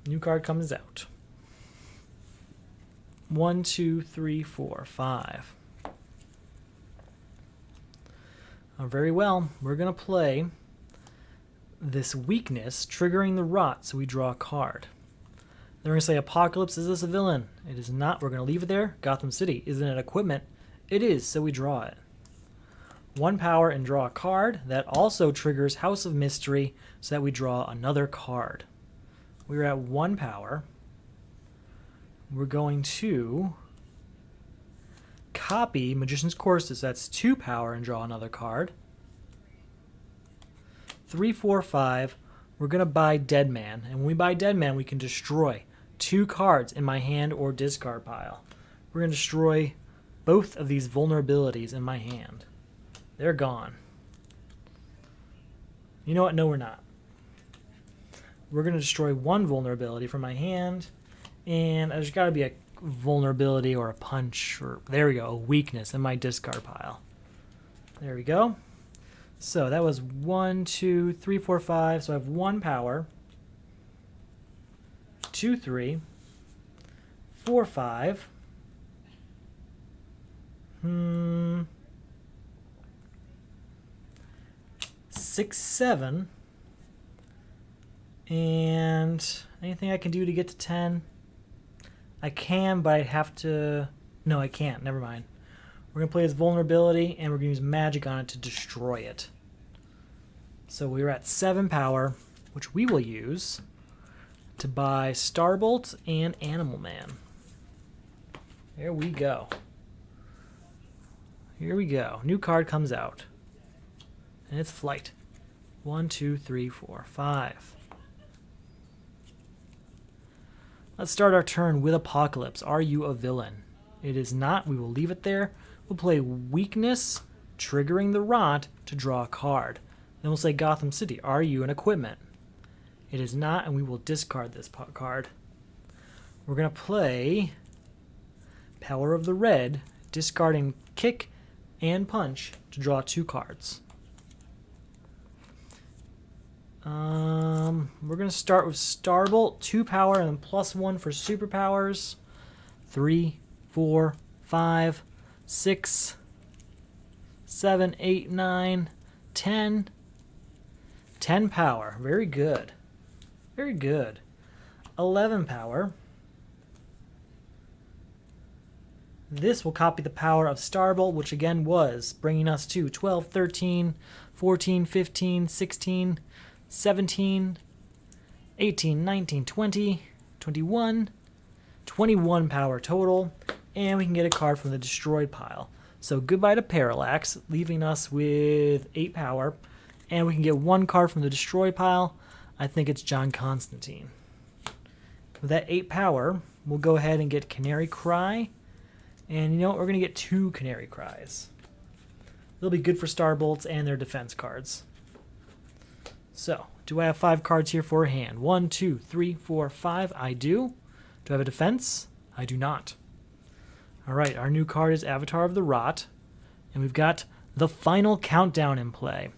Speaker 1: New card comes out. 1, 2, 3, 4, 5. Very well. We're going to play this Weakness, triggering the Rot, so we draw a card. Then we're going to say Apocalypse, is this a villain? It is not. We're going to leave it there. Gotham City, isn't it equipment? It is, so we draw it. 1 power and draw a card. That also triggers House of Mystery, so that we draw another card. We're at 1 power. We're going to copy Magician's Courses. That's 2 power and draw another card. 3, 4, 5. We're going to buy Dead Man. And when we buy Dead Man, we can destroy 2 cards in my hand or discard pile. We're going to destroy both of these vulnerabilities in my hand. They're gone. You know what? No, we're not. We're going to destroy 1 vulnerability from my hand. And there's got to be a vulnerability or a punch. Or there we go. A weakness in my discard pile. There we go. So that was 1, 2, 3, 4, 5. So I have 1 power. 2, 3. 4, 5. 6, 7. And anything I can do to get to 10? I can, but I have to... No, I can't. Never mind. We're going to play as vulnerability, and we're going to use magic on it to destroy it. So we're at 7 power, which we will use to buy Starbolt and Animal Man. There we go. Here we go. New card comes out. And it's Flight. 1, 2, 3, 4, 5. Let's start our turn with Apocalypse. Are you a villain? It is not. We will leave it there. We'll play Weakness, triggering the Rot to draw a card. Then we'll say Gotham City. Are you an equipment? It is not, and we will discard this card. We're going to play Power of the Red, discarding Kick and Punch to draw 2 cards. We're going to start with Starbolt, 2 power and then +1 for superpowers. 3, 4, 5, 6, 7, 8, 9, 10. 10 power. Very good. Very good. 11 power. This will copy the power of Starbolt, which again was bringing us to 12, 13, 14, 15, 16, 17, 18, 19, 20, 21, 21 power total, and we can get a card from the destroyed pile. So goodbye to Parallax, leaving us with 8 power, and we can get 1 card from the destroyed pile. I think it's John Constantine. With that 8 power, we'll go ahead and get Canary Cry, and you know what, we're going to get 2 Canary Cries. They'll be good for star bolts and their defense cards. So, do I have 5 cards here for a hand? 1, 2, 3, 4, 5. I do. Do I have a defense? I do not. Alright, our new card is Avatar of the Rot. And we've got the final countdown in play.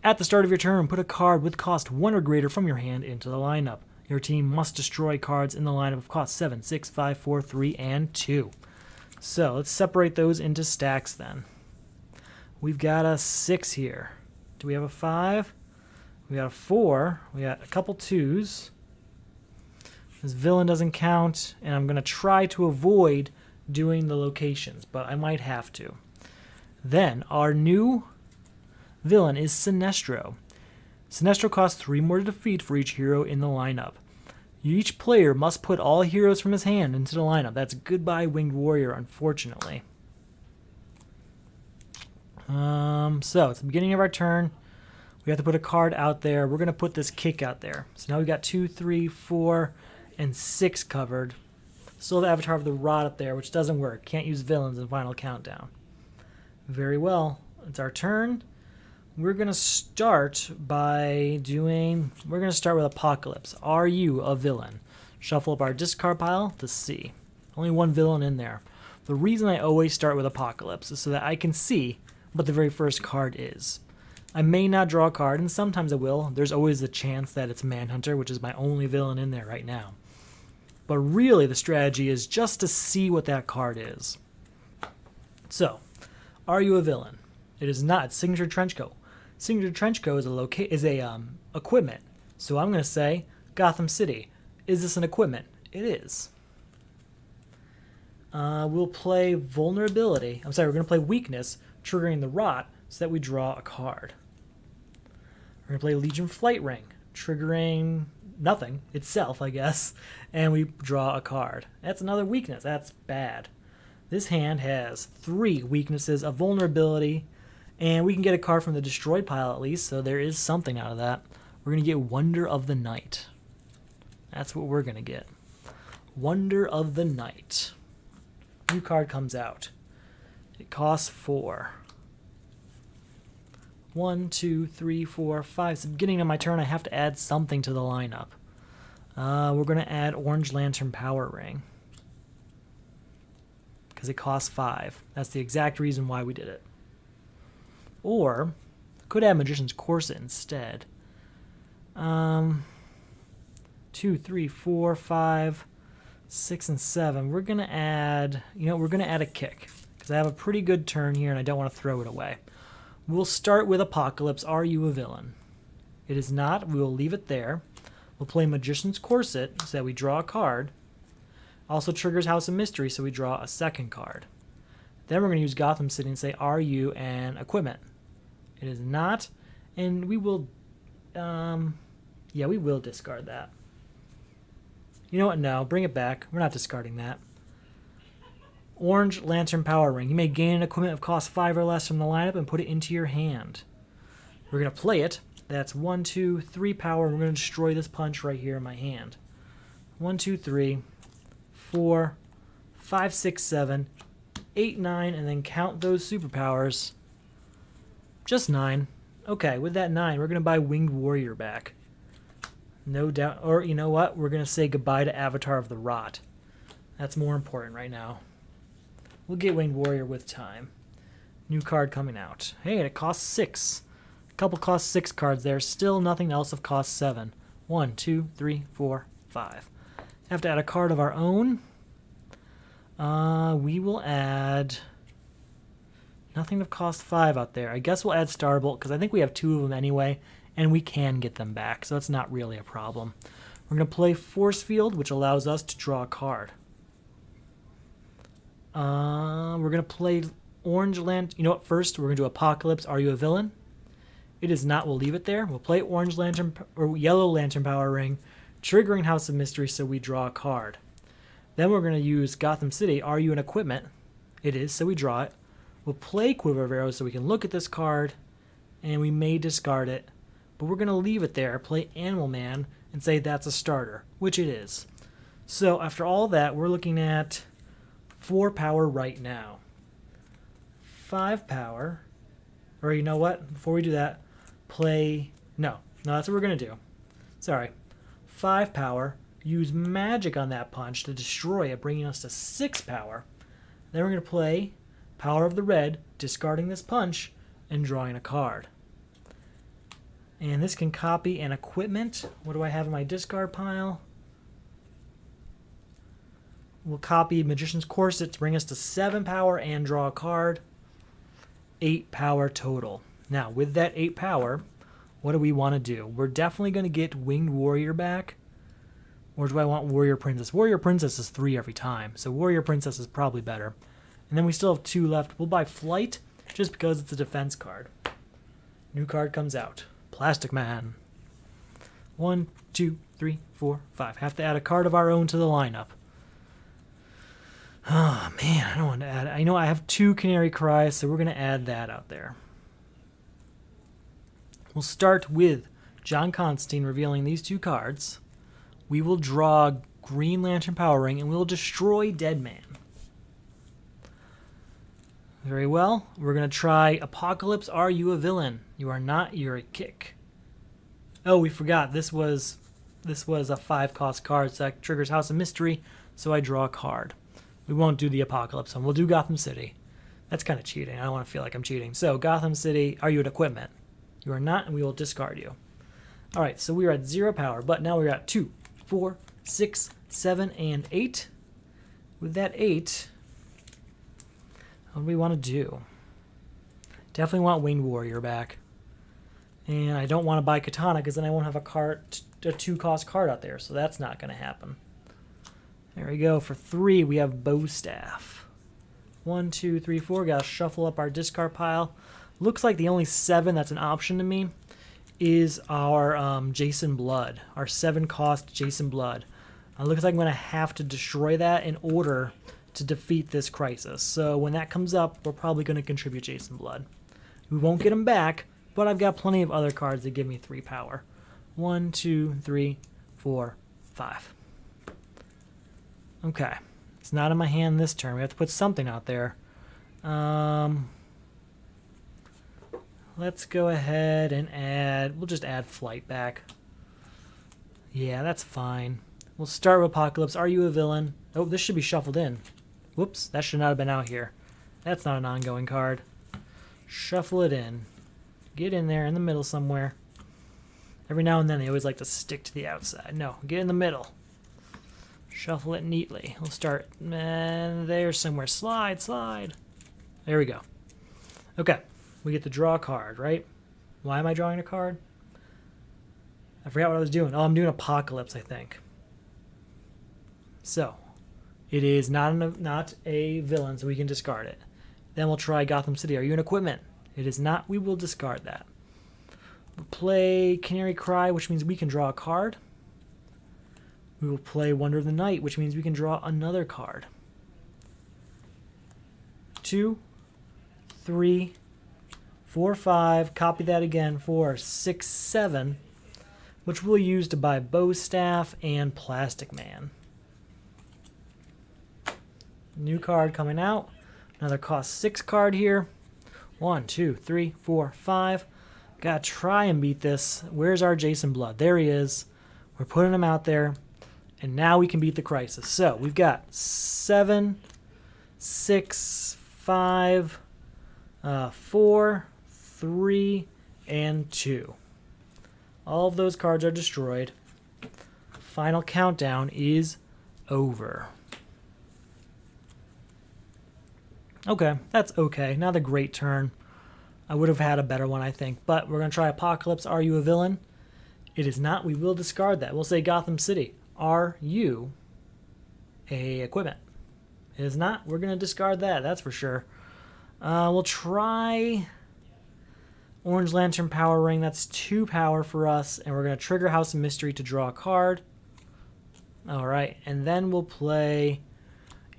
Speaker 1: At the start of your turn, put a card with cost 1 or greater from your hand into the lineup. Your team must destroy cards in the lineup of cost 7, 6, 5, 4, 3, and 2. So, let's separate those into stacks then. We've got a 6 here. Do we have a 5? We got a 4. We got a couple 2s. This villain doesn't count, and I'm going to try to avoid doing the locations, but I might have to. Then, our new villain is Sinestro. Sinestro costs 3 more to defeat for each hero in the lineup. Each player must put all heroes from his hand into the lineup. That's goodbye Winged Warrior, unfortunately. So, it's the beginning of our turn. We have to put a card out there. We're going to put this kick out there. So now we've got 2, 3, 4, and 6 covered. Still the Avatar of the Rot up there, which doesn't work. Can't use villains in Final Countdown. Very well. It's our turn. We're going to start by doing... We're going to start with Apocalypse. Are you a villain? Shuffle up our discard pile to see. Only one villain in there. The reason I always start with Apocalypse is so that I can see what the very first card is. I may not draw a card, and sometimes I will. There's always a chance that it's Manhunter, which is my only villain in there right now. But really, the strategy is just to see what that card is. So, are you a villain? It is not. It's Signature Trenchcoat. Signature Trenchcoat is a equipment. So I'm going to say Gotham City. Is this an equipment? It is. We'll play Vulnerability. I'm sorry, we're going to play Weakness, triggering the Rot, so that we draw a card. We're going to play Legion Flight Ring, triggering nothing itself, I guess, and we draw a card. That's another weakness. That's bad. This hand has 3 weaknesses, a vulnerability, and we can get a card from the destroyed pile at least, so there is something out of that. We're going to get Wonder of the Night. That's what we're going to get. Wonder of the Night. New card comes out. It costs 4. 1, 2, 3, 4, 5. It's the beginning of my turn. I have to add something to the lineup. We're going to add Orange Lantern Power Ring. Because it costs 5. That's the exact reason why we did it. Or, could add Magician's Corset instead. 2, 3, 4, 5, 6, and 7. We're going to add, we're going to add a kick. Because I have a pretty good turn here and I don't want to throw it away. We'll start with Apocalypse. Are you a villain? It is not. We will leave it there. We'll play Magician's Corset so that we draw a card. Also triggers House of Mystery so we draw a second card. Then we're going to use Gotham City and say, are you an equipment? It is not. And we will, we will discard that. You know what? No, bring it back. We're not discarding that. Orange Lantern Power Ring. You may gain an equipment of cost 5 or less from the lineup and put it into your hand. We're going to play it. That's 1, 2, 3 power. We're going to destroy this punch right here in my hand. 1, 2, 3, 4, 5, 6, 7, 8, 9, and then count those superpowers. Just 9. Okay, with that 9, we're going to buy Winged Warrior back. No doubt. Or, you know what? We're going to say goodbye to Avatar of the Rot. That's more important right now. We'll get Winged Warrior with time. New card coming out. Hey, and it costs 6. A couple cost 6 cards there. Still nothing else of cost 7. 1, 2, 3, 4, 5. Have to add a card of our own. We will add nothing of cost 5 out there. I guess we'll add Starbolt because I think we have 2 of them anyway, and we can get them back, so that's not really a problem. We're going to play Force Field, which allows us to draw a card. We're going to play Orange Lantern. You know what? First, we're going to do Apocalypse. Are you a villain? It is not. We'll leave it there. We'll play Orange Lantern or Yellow Lantern Power Ring, triggering House of Mystery so we draw a card. Then we're going to use Gotham City. Are you an equipment? It is, so we draw it. We'll play Quiver of Arrows so we can look at this card, and we may discard it. But we're going to leave it there, play Animal Man, and say that's a starter, which it is. So after all that, we're looking at 4 power right now. 5 power, Or you know what? Before we do that, play... No, that's what we're going to do. Sorry. 5 power. Use magic on that punch to destroy it, bringing us to 6 power. Then we're going to play Power of the Red, discarding this punch, and drawing a card. And this can copy an equipment. What do I have in my discard pile? We'll copy Magician's Corset to bring us to 7 power and draw a card. 8 power total. Now, with that 8 power, what do we want to do? We're definitely going to get Winged Warrior back. Or do I want Warrior Princess? Warrior Princess is 3 every time, so Warrior Princess is probably better. And then we still have 2 left. We'll buy Flight, just because it's a defense card. New card comes out. Plastic Man. 1, 2, 3, 4, 5. Have to add a card of our own to the lineup. Oh, man, I don't want to add... I know I have 2 Canary Cries, so we're going to add that out there. We'll start with John Constantine revealing these 2 cards. We will draw Green Lantern Power Ring, and we will destroy Deadman. Very well. We're going to try Apocalypse. Are you a villain? You are not. You're a kick. Oh, we forgot. This was a 5-cost card, so that triggers House of Mystery, so I draw a card. We won't do the Apocalypse one. We'll do Gotham City. That's kind of cheating. I don't want to feel like I'm cheating. So, Gotham City, are you an equipment? You are not, and we will discard you. All right, so we are at 0 power, but now we're at 2, 4, 6, 7, and 8. With that 8... what do we want to do? Definitely want Winged Warrior back. And I don't want to buy Katana because then I won't have a 2-cost card out there. So that's not going to happen. There we go. For 3, we have Bow Staff. 1, 2, 3, 4. Got to shuffle up our discard pile. Looks like the only 7 that's an option to me is our Jason Blood. Our 7-cost Jason Blood. Looks like I'm going to have to destroy that in order to defeat this crisis. So when that comes up, we're probably going to contribute Jason Blood. We won't get him back, but I've got plenty of other cards that give me 3 power. 1, 2, 3, 4, 5. Okay. It's not in my hand this turn. We have to put something out there. Let's go ahead and add... We'll just add Flight back. Yeah, that's fine. We'll start with Apocalypse. Are you a villain? Oh, this should be shuffled in. Whoops, that should not have been out here. That's not an ongoing card. Shuffle it in. Get in there in the middle somewhere. Every now and then they always like to stick to the outside. No, get in the middle. Shuffle it neatly. We'll start there somewhere. Slide, slide. There we go. Okay, we get to draw a card, right? Why am I drawing a card? I forgot what I was doing. Oh, I'm doing Apocalypse, I think. So, it is not a villain, so we can discard it. Then we'll try Gotham City. Are you an equipment? It is not. We will discard that. We'll play Canary Cry, which means we can draw a card. We will play Wonder of the Night, which means we can draw another card. 2, 3, 4, 5. Copy that again. 4, 6, 7. Which we'll use to buy Bow Staff and Plastic Man. New card coming out. Another cost 6 card here. 1, 2, 3, 4, 5. Gotta try and beat this. Where's our Jason Blood? There he is. We're putting him out there. And now we can beat the crisis. So we've got 7, 6, 5, 4, 3, and 2. All of those cards are destroyed. Final countdown is over. Okay, that's okay. Not a great turn. I would have had a better one, I think. But we're going to try Apocalypse. Are you a villain? It is not. We will discard that. We'll say Gotham City. Are you a equipment? It is not. We're going to discard that. That's for sure. We'll try Orange Lantern Power Ring. That's 2 power for us. And we're going to trigger House of Mystery to draw a card. All right. And then we'll play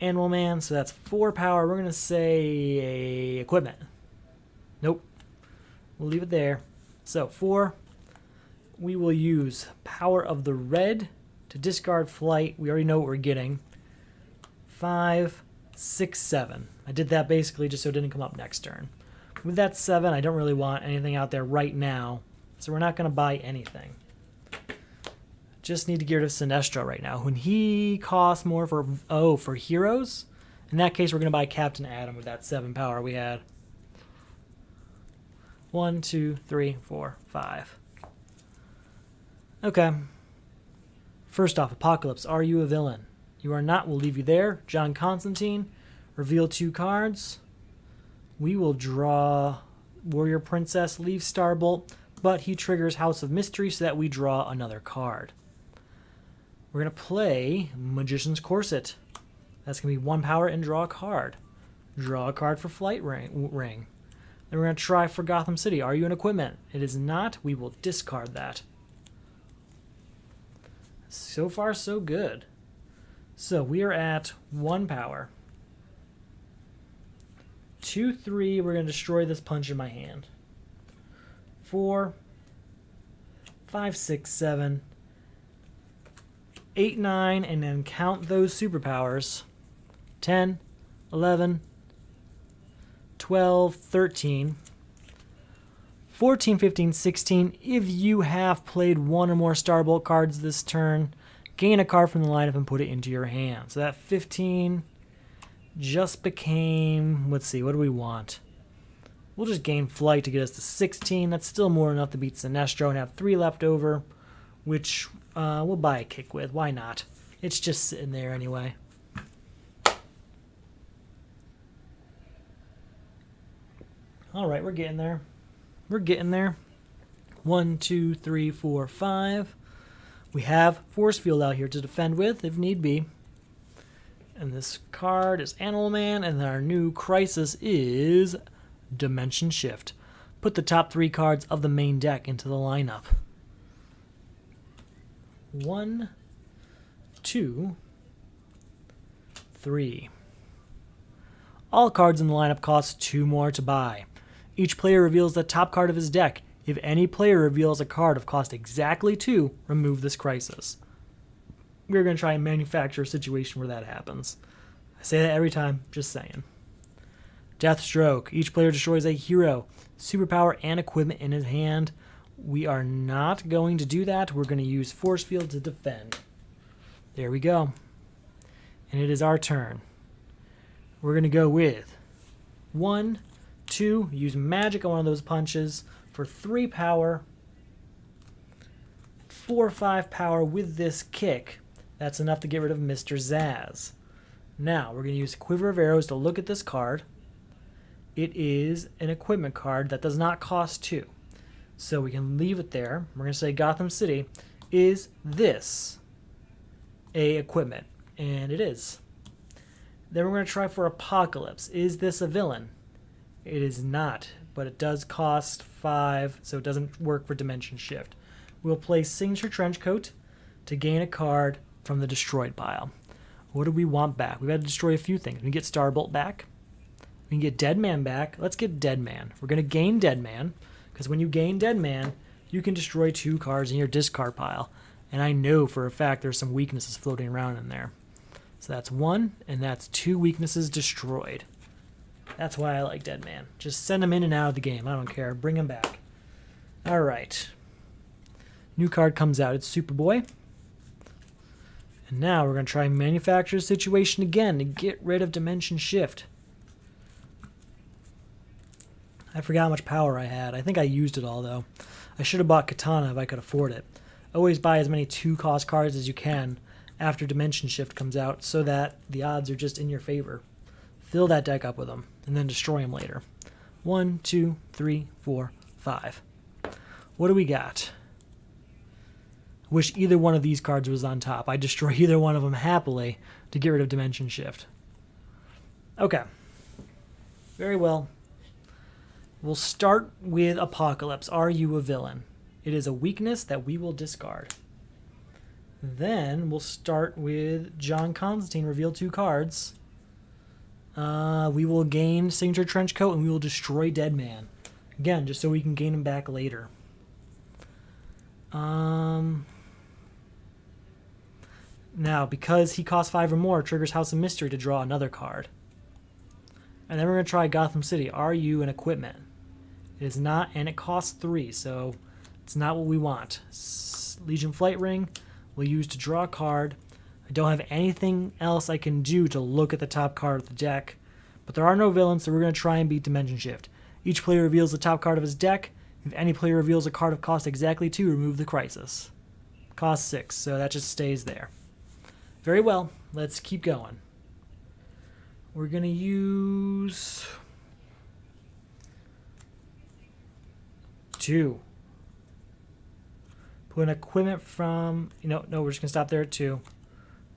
Speaker 1: Animal Man. So that's 4 power. We're going to say a equipment. Nope. We'll leave it there. So 4. We will use Power of the Red to discard Flight. We already know what we're getting. 5, 6, 7. I did that basically just so it didn't come up next turn. With that 7, I don't really want anything out there right now, so we're not going to buy anything. Just need to get rid of Sinestro right now. When he costs more for heroes, in that case we're going to buy Captain Atom with that 7 power we had. 1, 2, 3, 4, 5. Okay. First off, Apocalypse, are you a villain? You are not. We'll leave you there. John Constantine, reveal 2 cards. We will draw Warrior Princess, leave Starbolt, but he triggers House of Mystery so that we draw another card. We're going to play Magician's Corset. That's going to be 1 power and draw a card. Draw a card for Flight Ring. Then we're going to try for Gotham City. Are you an equipment? It is not. We will discard that. So far, so good. So we are at 1 power. 2, 3. We're going to destroy this punch in my hand. 4, 5, 6, 7, 8, 9, and then count those superpowers. 10, 11, 12, 13, 14, 15, 16. If you have played 1 or more Starbolt cards this turn, gain a card from the lineup and put it into your hand. So that 15 just became, let's see, what do we want? We'll just gain Flight to get us to 16. That's still more than enough to beat Sinestro and have 3 left over, which we'll buy a kick with. Why not? It's just sitting there anyway. All right, we're getting there. We're getting there. 1, 2, 3, 4, 5. We have Force Field out here to defend with if need be. And this card is Animal Man, and our new crisis is Dimension Shift. Put the top 3 cards of the main deck into the lineup. 1, 2, 3. All cards in the lineup cost 2 more to buy. Each player reveals the top card of his deck. If any player reveals a card of cost exactly 2, remove this crisis. We're going to try and manufacture a situation where that happens. I say that every time, just saying. Deathstroke. Each player destroys a hero, superpower, and equipment in his hand. We are not going to do that. We're going to use Force Field to defend. There we go. And it is our turn. We're going to go with 1, 2, use magic on one of those punches for 3 power, 4, 5 power with this kick. That's enough to get rid of Mr. Zaz. Now, we're going to use Quiver of Arrows to look at this card. It is an equipment card that does not cost 2. So we can leave it there. We're going to say Gotham City. Is this a equipment? And it is. Then we're going to try for Apocalypse. Is this a villain? It is not, but it does cost 5, so it doesn't work for Dimension Shift. We'll play Signature Trenchcoat to gain a card from the destroyed pile. What do we want back? We've got to destroy a few things. We can get Starbolt back. We can get Dead Man back. Let's get Dead Man. We're going to gain Dead Man, because when you gain Dead Man, you can destroy 2 cards in your discard pile. And I know for a fact there's some weaknesses floating around in there. So that's 1, and that's 2 weaknesses destroyed. That's why I like Dead Man. Just send him in and out of the game. I don't care. Bring him back. All right. New card comes out. It's Superboy. And now we're going to try and manufacture a situation again to get rid of Dimension Shift. I forgot how much power I had. I think I used it all, though. I should have bought Katana if I could afford it. Always buy as many 2-cost cards as you can after Dimension Shift comes out so that the odds are just in your favor. Fill that deck up with them, and then destroy them later. 1, 2, 3, 4, 5. What do we got? Wish either one of these cards was on top. I'd destroy either one of them happily to get rid of Dimension Shift. Okay. Very well. We'll start with Apocalypse. Are you a villain? It is a weakness that we will discard. Then we'll start with John Constantine. Reveal 2 cards. We will gain Signature Trenchcoat, and we will destroy Dead Man. Again, just so we can gain him back later. Now, because he costs 5 or more, triggers House of Mystery to draw another card. And then we're going to try Gotham City. Are you an equipment? It is not, and it costs 3, so it's not what we want. Legion Flight Ring we'll use to draw a card. I don't have anything else I can do to look at the top card of the deck, but there are no villains, so we're going to try and beat Dimension Shift. Each player reveals the top card of his deck. If any player reveals a card of cost exactly 2, remove the Crisis. Cost 6, so that just stays there. Very well, let's keep going. We're going to use 2. Put an equipment from... No, we're just going to stop there at 2.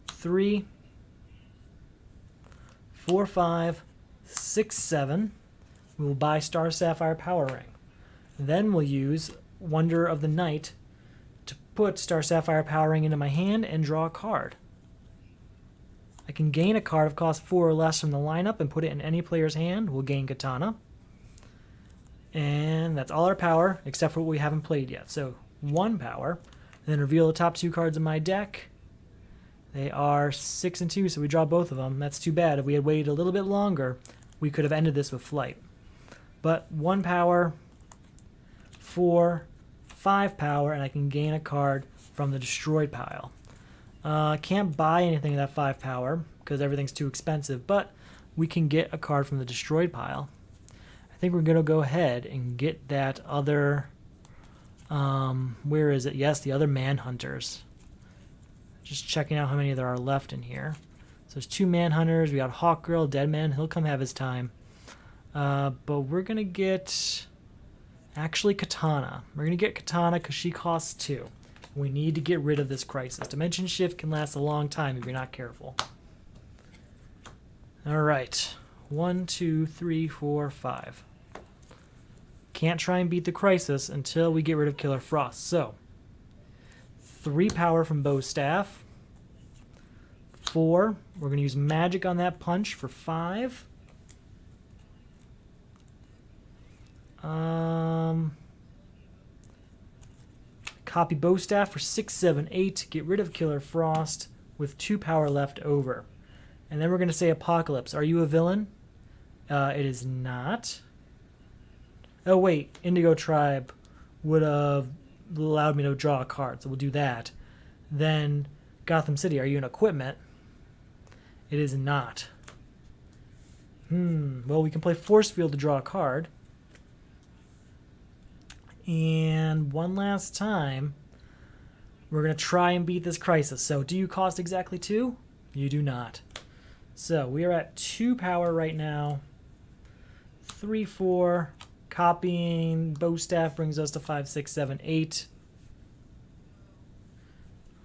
Speaker 1: 3, 4, 5, 6, 7. We will buy Star Sapphire Power Ring. Then we'll use Wonder of the Night to put Star Sapphire Power Ring into my hand and draw a card. I can gain a card of cost 4 or less from the lineup and put it in any player's hand. We'll gain Katana. And that's all our power, except for what we haven't played yet. So 1 power. And then reveal the top 2 cards of my deck. They are 6 and 2, so we draw both of them. That's too bad. If we had waited a little bit longer, we could have ended this with Flight. But 1 power, 4, 5 power, and I can gain a card from the destroyed pile. Can't buy anything of that 5 power because everything's too expensive, but we can get a card from the destroyed pile. I think we're going to go ahead and get that other... where is it? Yes, the other Manhunters. Just checking out how many there are left in here. So there's 2 Manhunters. We got Hawkgirl, Deadman. He'll come have his time. But we're going to get... actually, Katana. We're going to get Katana because she costs 2. We need to get rid of this Crisis. Dimension Shift can last a long time if you're not careful. Alright. 1, 2, 3, 4, 5. Can't try and beat the Crisis until we get rid of Killer Frost. So, 3 power from Bow Staff. 4. We're going to use magic on that punch for 5. Copy Bow Staff for 6, 7, 8. Get rid of Killer Frost with 2 power left over. And then we're going to say Apocalypse. Are you a villain? It is not. Oh wait, Indigo Tribe would have allowed me to draw a card, so we'll do that. Then Gotham City, are you an equipment? It is not. Well, we can play Force Field to draw a card. And one last time, we're going to try and beat this Crisis. So do you cost exactly 2? You do not. So we are at 2 power right now. 3, 4. Copying Bow Staff brings us to 5, 6, 7, 8.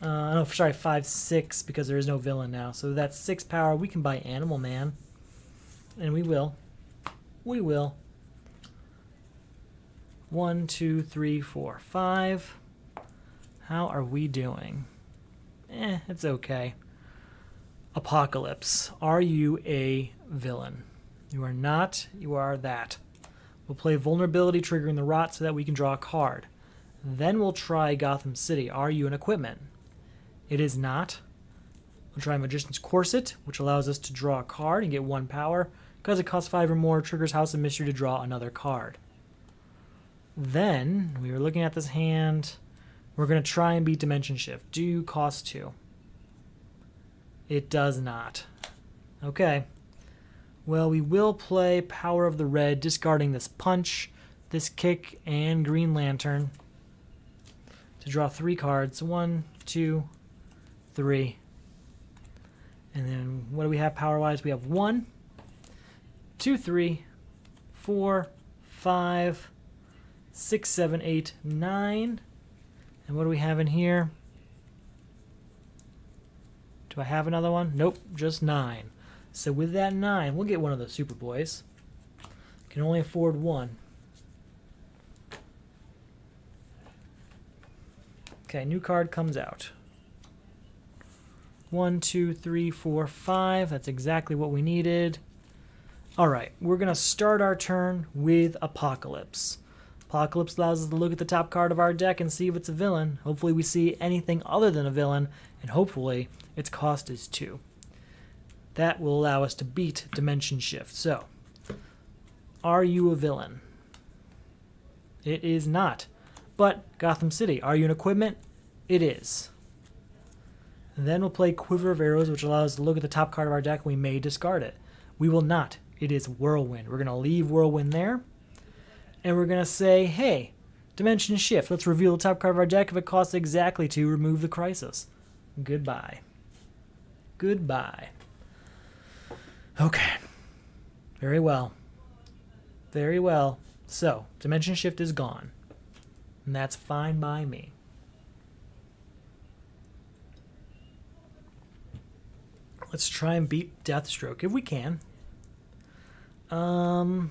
Speaker 1: No, sorry, 5, 6 because there is no villain now. So that's 6 power. We can buy Animal Man. And we will. We will. 1, 2, 3, 4, 5. How are we doing? It's okay. Apocalypse. Are you a villain? You are not. You are that. We'll play Vulnerability, triggering the Rot so that we can draw a card. Then we'll try Gotham City. Are you an equipment? It is not. We'll try Magician's Corset, which allows us to draw a card and get 1 power. Because it costs 5 or more, triggers House of Mystery to draw another card. Then, we were looking at this hand. We're going to try and beat Dimension Shift. Do you cost 2? It does not. Okay. Well, we will play Power of the Red, discarding this Punch, this Kick, and Green Lantern to draw 3 cards. 1, 2, 3. And then what do we have power-wise? We have 1, 2, 3, 4, 5, 6, 7, 8, 9. And what do we have in here? Do I have another one? Nope, just 9. So with that 9, we'll get one of the Superboys. Can only afford 1. Okay, new card comes out. 1, 2, 3, 4, 5. That's exactly what we needed. Alright, we're going to start our turn with Apocalypse. Apocalypse allows us to look at the top card of our deck and see if it's a villain. Hopefully we see anything other than a villain, and hopefully its cost is 2. That will allow us to beat Dimension Shift. So, are you a villain? It is not. But Gotham City, are you an equipment? It is. And then we'll play Quiver of Arrows, which allows us to look at the top card of our deck. We may discard it. We will not. It is Whirlwind. We're going to leave Whirlwind there. And we're going to say, hey, Dimension Shift. Let's reveal the top card of our deck. If it costs exactly 2, remove the Crisis. Goodbye. Goodbye. Okay. Very well. Very well. So, Dimension Shift is gone. And that's fine by me. Let's try and beat Deathstroke if we can. Orange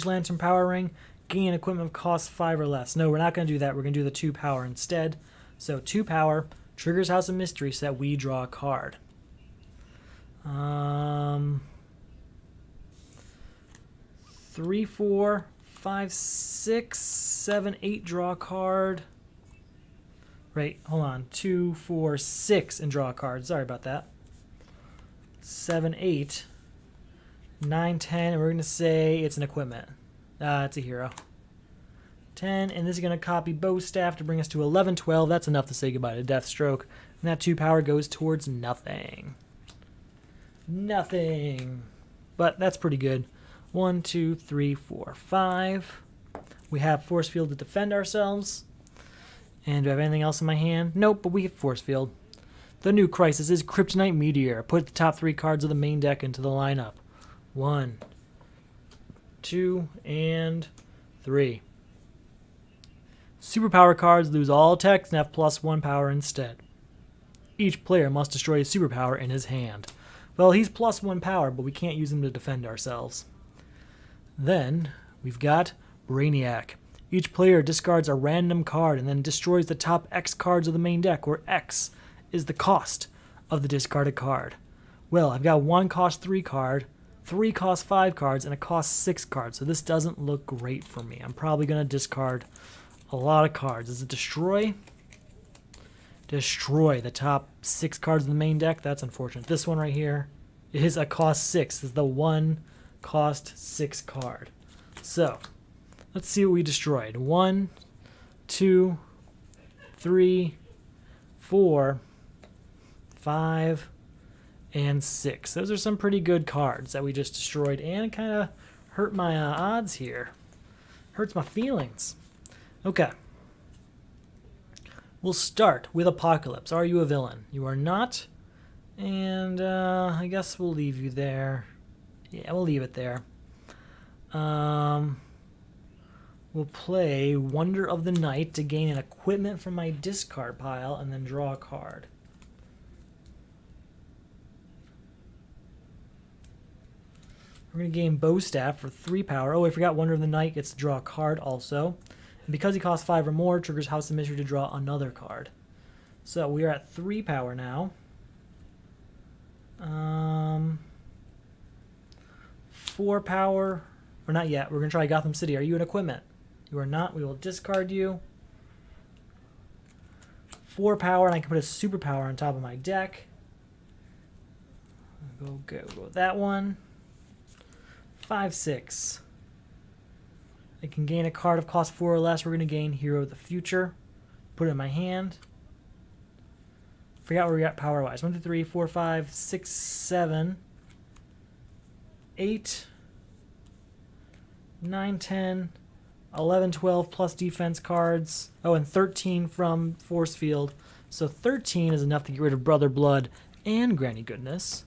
Speaker 1: Lantern Power Ring. Gain equipment cost 5 or less. No, we're not going to do that. We're going to do the 2 power instead. So 2 power triggers House of Mystery so that we draw a card. 3, 4, 5, 6, 7, 8 draw a card. Right, hold on. 2, 4, 6 and draw a card. Sorry about that. 7, 8, 9, 10, and we're going to say it's an equipment. It's a hero. 10, and this is going to copy Bow Staff to bring us to 11, 12. That's enough to say goodbye to Deathstroke. And that 2 power goes towards nothing. Nothing. But that's pretty good. 1, 2, 3, 4, 5. We have Force Field to defend ourselves. And do I have anything else in my hand? Nope, but we have Force Field. The new Crisis is Kryptonite Meteor. Put the top 3 cards of the main deck into the lineup. 1, 2, and 3. Superpower cards lose all text and have +1 power instead. Each player must destroy a superpower in his hand. Well, he's +1 power, but we can't use him to defend ourselves. Then, we've got Brainiac. Each player discards a random card and then destroys the top X cards of the main deck, where X is the cost of the discarded card. Well, I've got 1 cost 3 card, 3 cost 5 cards, and a cost 6 card, so this doesn't look great for me. I'm probably going to discard a lot of cards. Does it destroy? Destroy the top 6 cards in the main deck? That's unfortunate. This one right here is a cost 6. This is the 1 cost 6 card. So, let's see what we destroyed. 1, 2, 3, 4, 5, and 6. Those are some pretty good cards that we just destroyed, and it kind of hurt my odds here. Hurts my feelings. Okay. We'll start with Apocalypse. Are you a villain? You are not. And I guess we'll leave you there. Yeah, we'll leave it there. We'll play Wonder of the Night to gain an equipment from my discard pile and then draw a card. We're going to gain Bow Staff for 3 power. Oh, I forgot Wonder of the Night gets to draw a card also. And because he costs 5 or more, triggers House of Mystery to draw another card. So we are at 3 power now. 4 power. Or not yet. We're going to try Gotham City. Are you an equipment? You are not. We will discard you. 4 power, and I can put a superpower on top of my deck. Go with that one. 5, 6. I can gain a card of cost 4 or less. We're going to gain Hero of the Future. Put it in my hand. Forgot where we got power-wise. 1, 2, 3, 4, 5, 6, 7, 8, 9, 10, 11, 12 plus defense cards. Oh, and 13 from Force Field. So 13 is enough to get rid of Brother Blood and Granny Goodness.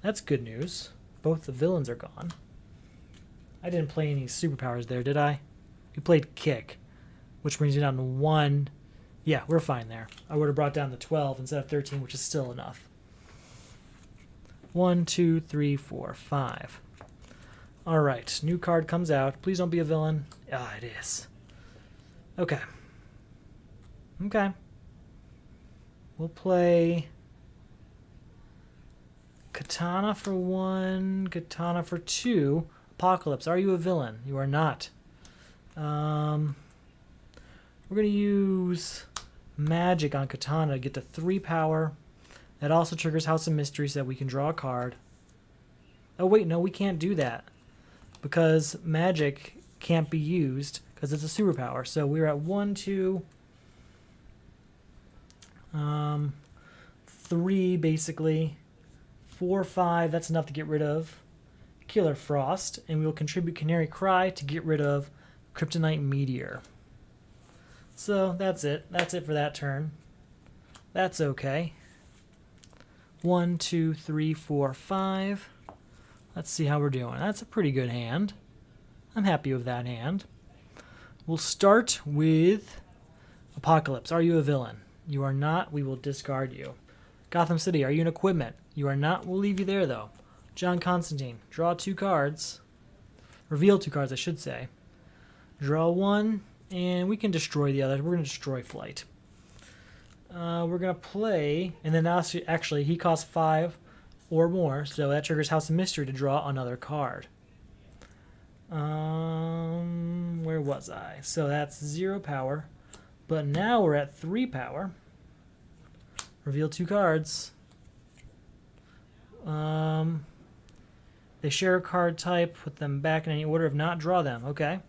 Speaker 1: That's good news. Both the villains are gone. I didn't play any superpowers there, did I? We played Kick, which brings me down to 1. Yeah, we're fine there. I would have brought down to 12 instead of 13, which is still enough. 1, 2, 3, 4, 5. All right, new card comes out. Please don't be a villain. Ah, it is. Okay. Okay. We'll play Katana for 1, Katana for 2. Apocalypse, are you a villain? You are not. We're going to use Magic on Katana to get to 3 power. That also triggers House of Mystery so that we can draw a card. Oh, wait, no, we can't do that. Because Magic can't be used because it's a superpower. So we're at 1, 2, 3 basically. 4, 5, that's enough to get rid of Killer Frost, and we will contribute Canary Cry to get rid of Kryptonite Meteor. So that's it. That's it for that turn. That's okay. 1, 2, 3, 4, 5. Let's see how we're doing. That's a pretty good hand. I'm happy with that hand. We'll start with Apocalypse. Are you a villain? You are not. We will discard you. Gotham City. Are you an equipment? You are not. We'll leave you there, though. John Constantine. Draw 2 cards. Reveal 2 cards, I should say. Draw 1, and we can destroy the other. We're going to destroy Flight. We're going to play, and then actually he costs 5 or more, so that triggers House of Mystery to draw another card. Where was I? So that's 0 power, but now we're at 3 power. Reveal 2 cards. They share a card type, put them back in any order, if not, draw them. Okay.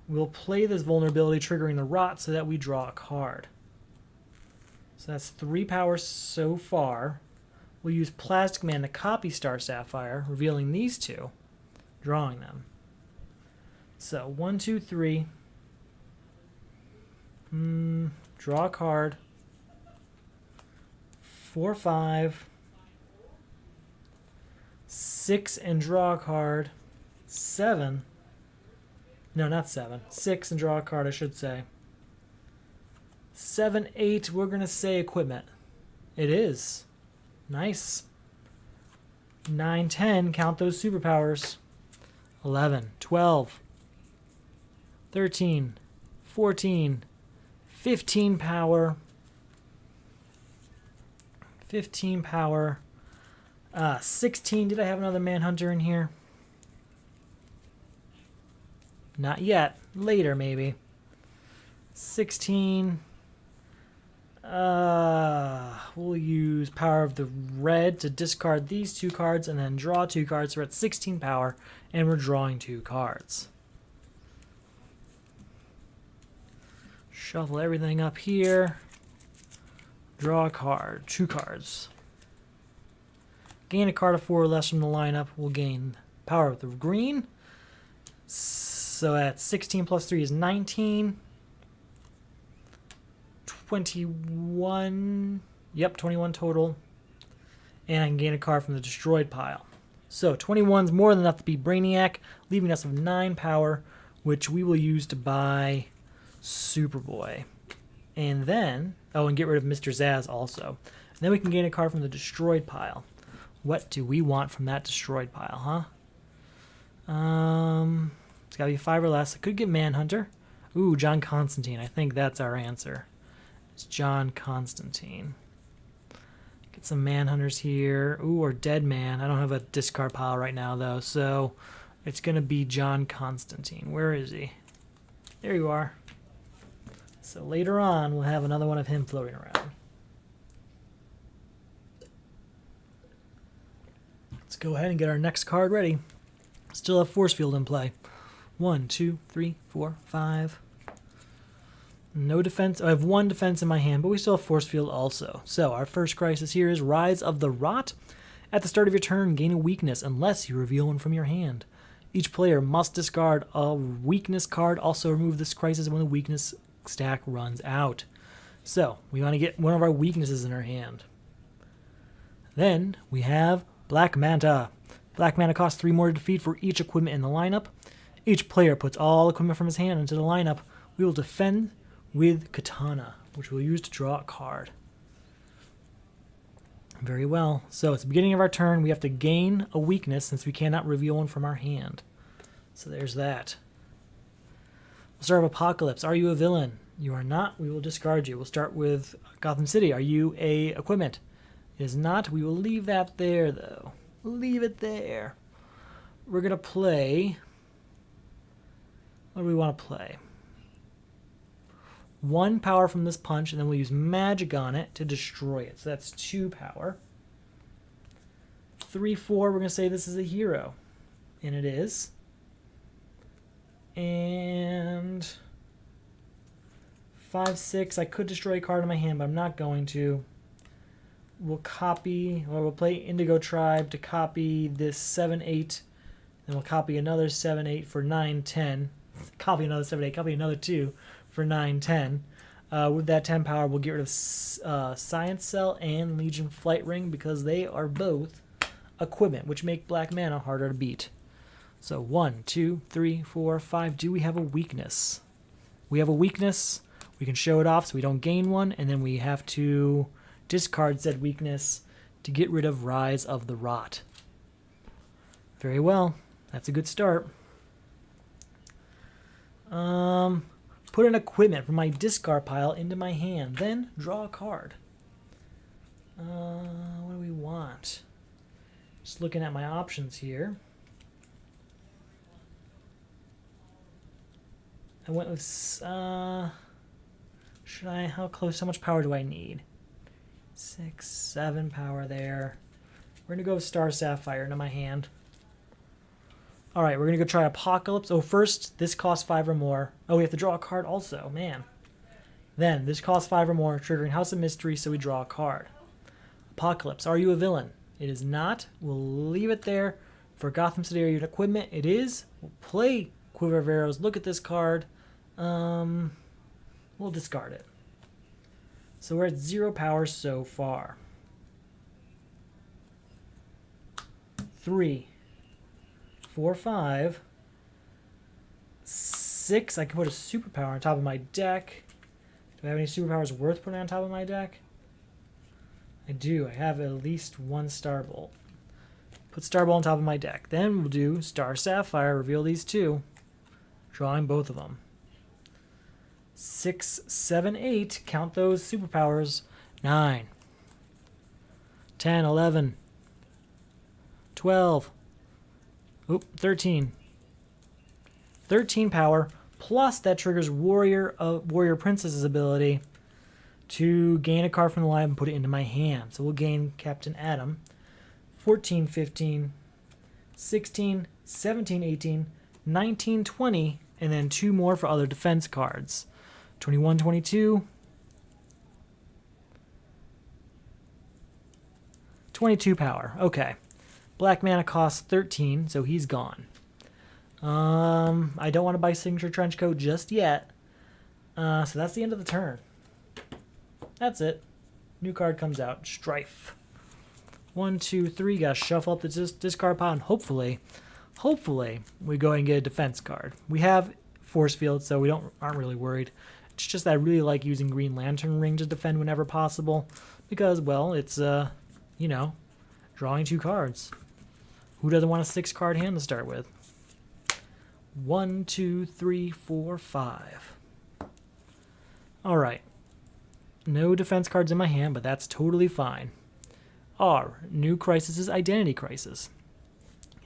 Speaker 1: We'll play this vulnerability, triggering the rot, so that we draw a card. So that's 3 power so far. We'll use Plastic Man to copy Star Sapphire, revealing these 2, drawing them. So 1, 2, 3. Draw a card. 4, 5. 6 and draw a card. 7. No, not 7. 6 and draw a card, I should say. 7, 8, we're going to say equipment. It is. Nice. 9, 10, count those superpowers. 11, 12, 13, 14, 15 power. 15 power. 16, did I have another Manhunter in here? Not yet. Later, maybe. 16. We'll use Power of the Red to discard these 2 cards and then draw 2 cards. So we're at 16 power, and we're drawing 2 cards. Shuffle everything up here. Draw a card. 2 cards. Gain a card of 4 or less from the lineup. We'll gain Power of the Green. So that's 16 plus 3 is 19. 21. Yep, 21 total. And I can gain a card from the destroyed pile. So 21's more than enough to beat Brainiac, leaving us with 9 power, which we will use to buy Superboy. And then, and get rid of Mr. Zaz also. And then we can gain a card from the destroyed pile. What do we want from that destroyed pile, huh? It's got to be 5 or less. I could get Manhunter. Ooh, John Constantine. I think that's our answer. It's John Constantine. Get some Manhunters here. Ooh, or Dead Man. I don't have a discard pile right now, though, so it's going to be John Constantine. Where is he? There you are. So later on, we'll have another one of him floating around. Let's go ahead and get our next card ready. Still have Force Field in play. 1, 2, 3, 4, 5. No defense. I have 1 defense in my hand, but we still have Force Field also. So our first crisis here is Rise of the Rot. At the start of your turn, gain a weakness unless you reveal one from your hand. Each player must discard a weakness card. Also remove this crisis when the weakness stack runs out. So we want to get one of our weaknesses in our hand. Then we have Black Manta. Black Manta costs 3 more to defeat for each equipment in the lineup. Each player puts all equipment from his hand into the lineup. We will defend with Katana, which we'll use to draw a card. Very well. So it's the beginning of our turn. We have to gain a weakness since we cannot reveal one from our hand. So there's that. We'll start with Apocalypse. Are you a villain? You are not. We will discard you. We'll start with Gotham City. Are you a equipment? It is not. We will leave that there, though. Leave it there. We're going to play... What do we want to play? 1 power from this punch, and then we'll use magic on it to destroy it. So that's 2 power. 3, 4, we're going to say this is a hero. And it is. And 5, 6. I could destroy a card in my hand, but I'm not going to. We'll copy, or we'll play Indigo Tribe to copy this 7, 8. Then we'll copy another 7, 8 for 9, 10. Copy another 7, 8. Copy another 2 for 9, 10. With that 10 power, we'll get rid of Science Cell and Legion Flight Ring because they are both equipment, which make black mana harder to beat. So 1, 2, 3, 4, 5. Do we have a weakness? We have a weakness. We can show it off so we don't gain one, and then we have to discard said weakness to get rid of Rise of the Rot. Very well. That's a good start. Put an equipment from my discard pile into my hand. Then draw a card. What do we want? Just looking at my options here. I went with... should I... How close? How much power do I need? 6, 7 power there. We're going to go with Star Sapphire into my hand. Alright, we're going to go try Apocalypse. Oh, first, this costs 5 or more. Oh, we have to draw a card also. Man. Then, this costs 5 or more, triggering House of Mystery, so we draw a card. Apocalypse, are you a villain? It is not. We'll leave it there. For Gotham City Area equipment, it is. We'll play Quiver of Arrows. Look at this card. We'll discard it. So we're at 0 power so far. 3, 4, 5, 6. I can put a superpower on top of my deck. Do I have any superpowers worth putting on top of my deck? I do. I have at least 1 Starbolt. Put Starbolt on top of my deck. Then we'll do Star Sapphire, reveal these 2. Drawing both of them. 6, 7, 8. Count those superpowers. 9, 10, 11, 12. Oop, 13. 13 power, plus that triggers Warrior Princess's ability to gain a card from the line and put it into my hand. So we'll gain Captain Atom. 14, 15, 16, 17, 18, 19, 20, and then 2 more for other defense cards. 21, 22, 22 power. Okay. Black mana costs 13, so he's gone. I don't want to buy Signature Trenchcoat just yet. So that's the end of the turn. That's it. New card comes out. Strife. 1, 2, 3. Gotta shuffle up the discard pile, and hopefully, we go and get a defense card. We have Force Field, so we aren't really worried. It's just that I really like using Green Lantern Ring to defend whenever possible, because, well, it's you know, drawing 2 cards. Who doesn't want a 6-card hand to start with? 1, 2, 3, 4, 5. Alright. No defense cards in my hand, but that's totally fine. R. New crisis is Identity Crisis.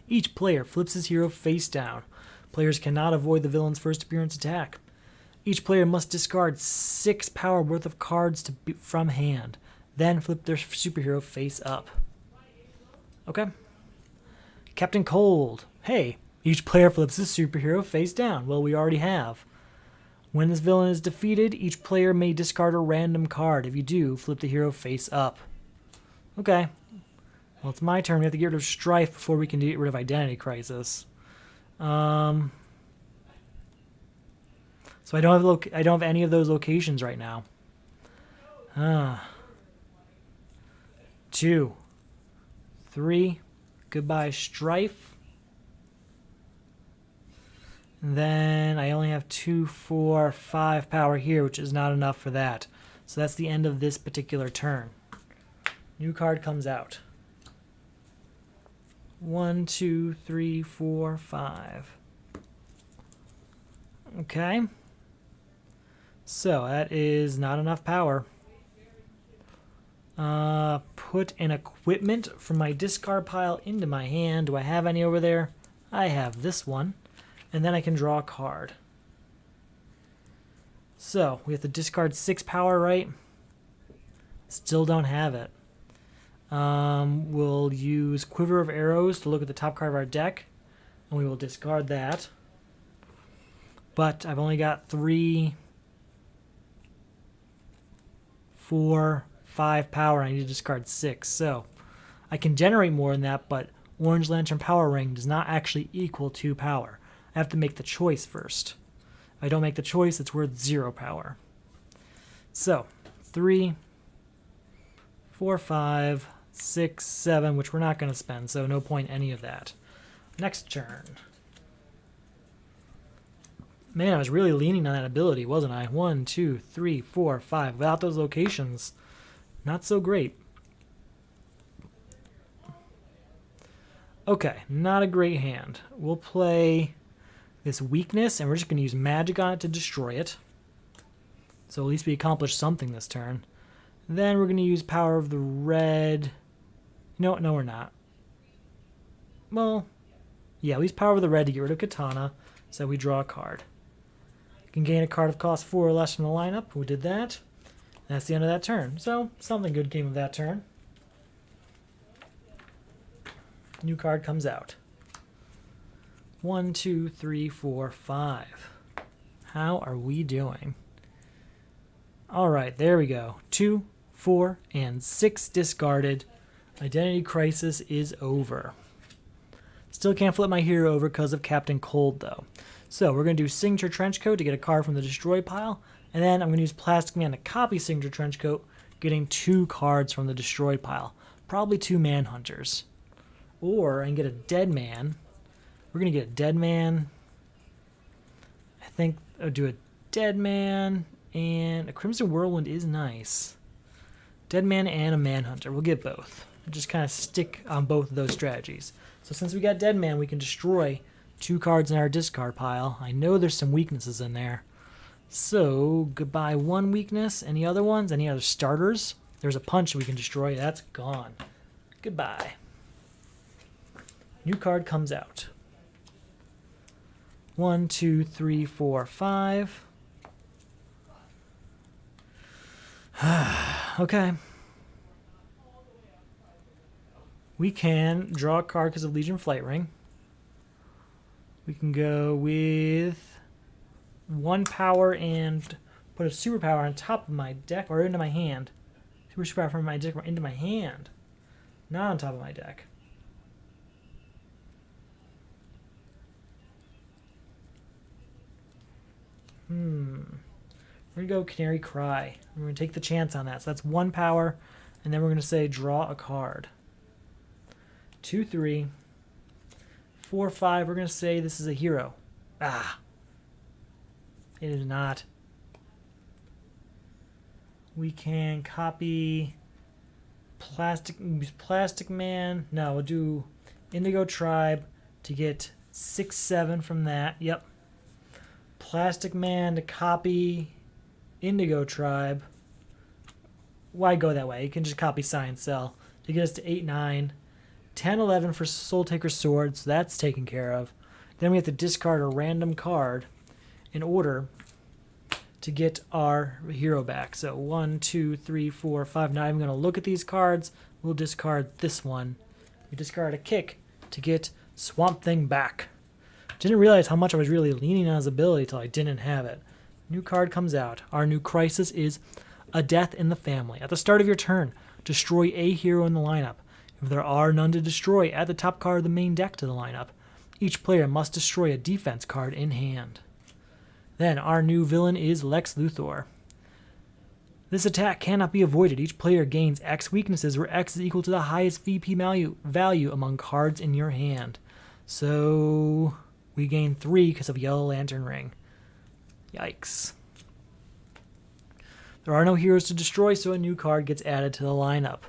Speaker 1: Each player flips his hero face down. Players cannot avoid the villain's first appearance attack. Each player must discard 6 power worth of cards from hand. Then flip their superhero face up. Okay. Captain Cold. Hey, each player flips his superhero face down. Well, we already have. When this villain is defeated, each player may discard a random card. If you do, flip the hero face up. Okay. Well, it's my turn. We have to get rid of Strife before we can get rid of Identity Crisis. So I don't have any of those locations right now. 2, 3. Goodbye, Strife. And then I only have 2, 4, 5 power here, which is not enough for that. So that's the end of this particular turn. New card comes out. 1, 2, 3, 4, 5. Okay. So that is not enough power. Put an equipment from my discard pile into my hand. Do I have any over there? I have this one. And then I can draw a card. So, we have to discard 6 power, right? Still don't have it. We'll use Quiver of Arrows to look at the top card of our deck. And we will discard that. But I've only got 3, 4, 5 power. I need to discard 6. So I can generate more than that, but Orange Lantern Power Ring does not actually equal 2 power. I have to make the choice first. If I don't make the choice, it's worth 0 power. So 3, 4, 5, 6, 7, which we're not going to spend, so no point in any of that. Next turn. Man, I was really leaning on that ability, wasn't I? 1, 2, 3, 4, 5. Without those locations, not so great. Okay, not a great hand. We'll play this weakness, and we're just going to use magic on it to destroy it. So at least we accomplished something this turn. Then we're going to use Power of the Red. No, we're not. Well, yeah, we use Power of the Red to get rid of Katana, so we draw a card. You can gain a card of cost 4 or less from the lineup. We did that. That's the end of that turn. So something good came of that turn. New card comes out. 1, 2, 3, 4, 5. How are we doing? All right, there we go. 2, 4, and 6 discarded. Identity Crisis is over. Still can't flip my hero over because of Captain Cold, though. So we're going to do Signature Trenchcoat to get a card from the destroy pile, and then I'm going to use Plastic Man to copy Signature Trenchcoat, getting 2 cards from the destroyed pile. Probably 2 Manhunters. Or I can get a Dead Man. We're going to get a Dead Man. I think I'll do a Dead Man, and a Crimson Whirlwind is nice. Dead Man and a Manhunter. We'll get both. Just kind of stick on both of those strategies. So since we got Dead Man, we can destroy 2 cards in our discard pile. I know there's some weaknesses in there. So goodbye 1 weakness. Any other ones? Any other starters? There's a Punch we can destroy. That's gone. Goodbye. New card comes out. 1, 2, 3, 4, 5. Okay. We can draw a card because of Legion Flight Ring. We can go with 1 power and put a superpower on top of my deck or into my hand. Superpower from my deck into my hand. Not on top of my deck. We're going to go Canary Cry. We're going to take the chance on that. So that's 1 power, and then we're going to say draw a card. 2, 3, 4, 5. We're going to say this is a hero. Ah. It is not. We can copy Plastic Man. No, we'll do Indigo Tribe to get 6, 7 from that. Yep. Plastic Man to copy Indigo Tribe. Why go that way? You can just copy Science Cell to get us to 8, 9. 10, 11 for Soul Taker Sword, so that's taken care of. Then we have to discard a random card in order to get our hero back. So 1, 2, 3, 4, 5. Not even going to look at these cards. We'll discard this one. We discard a Kick to get Swamp Thing back. Didn't realize how much I was really leaning on his ability until I didn't have it. New card comes out. Our new crisis is a Death in the Family. At the start of your turn, destroy a hero in the lineup. If there are none to destroy, add the top card of the main deck to the lineup. Each player must destroy a defense card in hand. Then our new villain is Lex Luthor. This attack cannot be avoided. Each player gains X weaknesses where X is equal to the highest VP value among cards in your hand. So we gain 3 because of Yellow Lantern Ring. Yikes. There are no heroes to destroy, so a new card gets added to the lineup.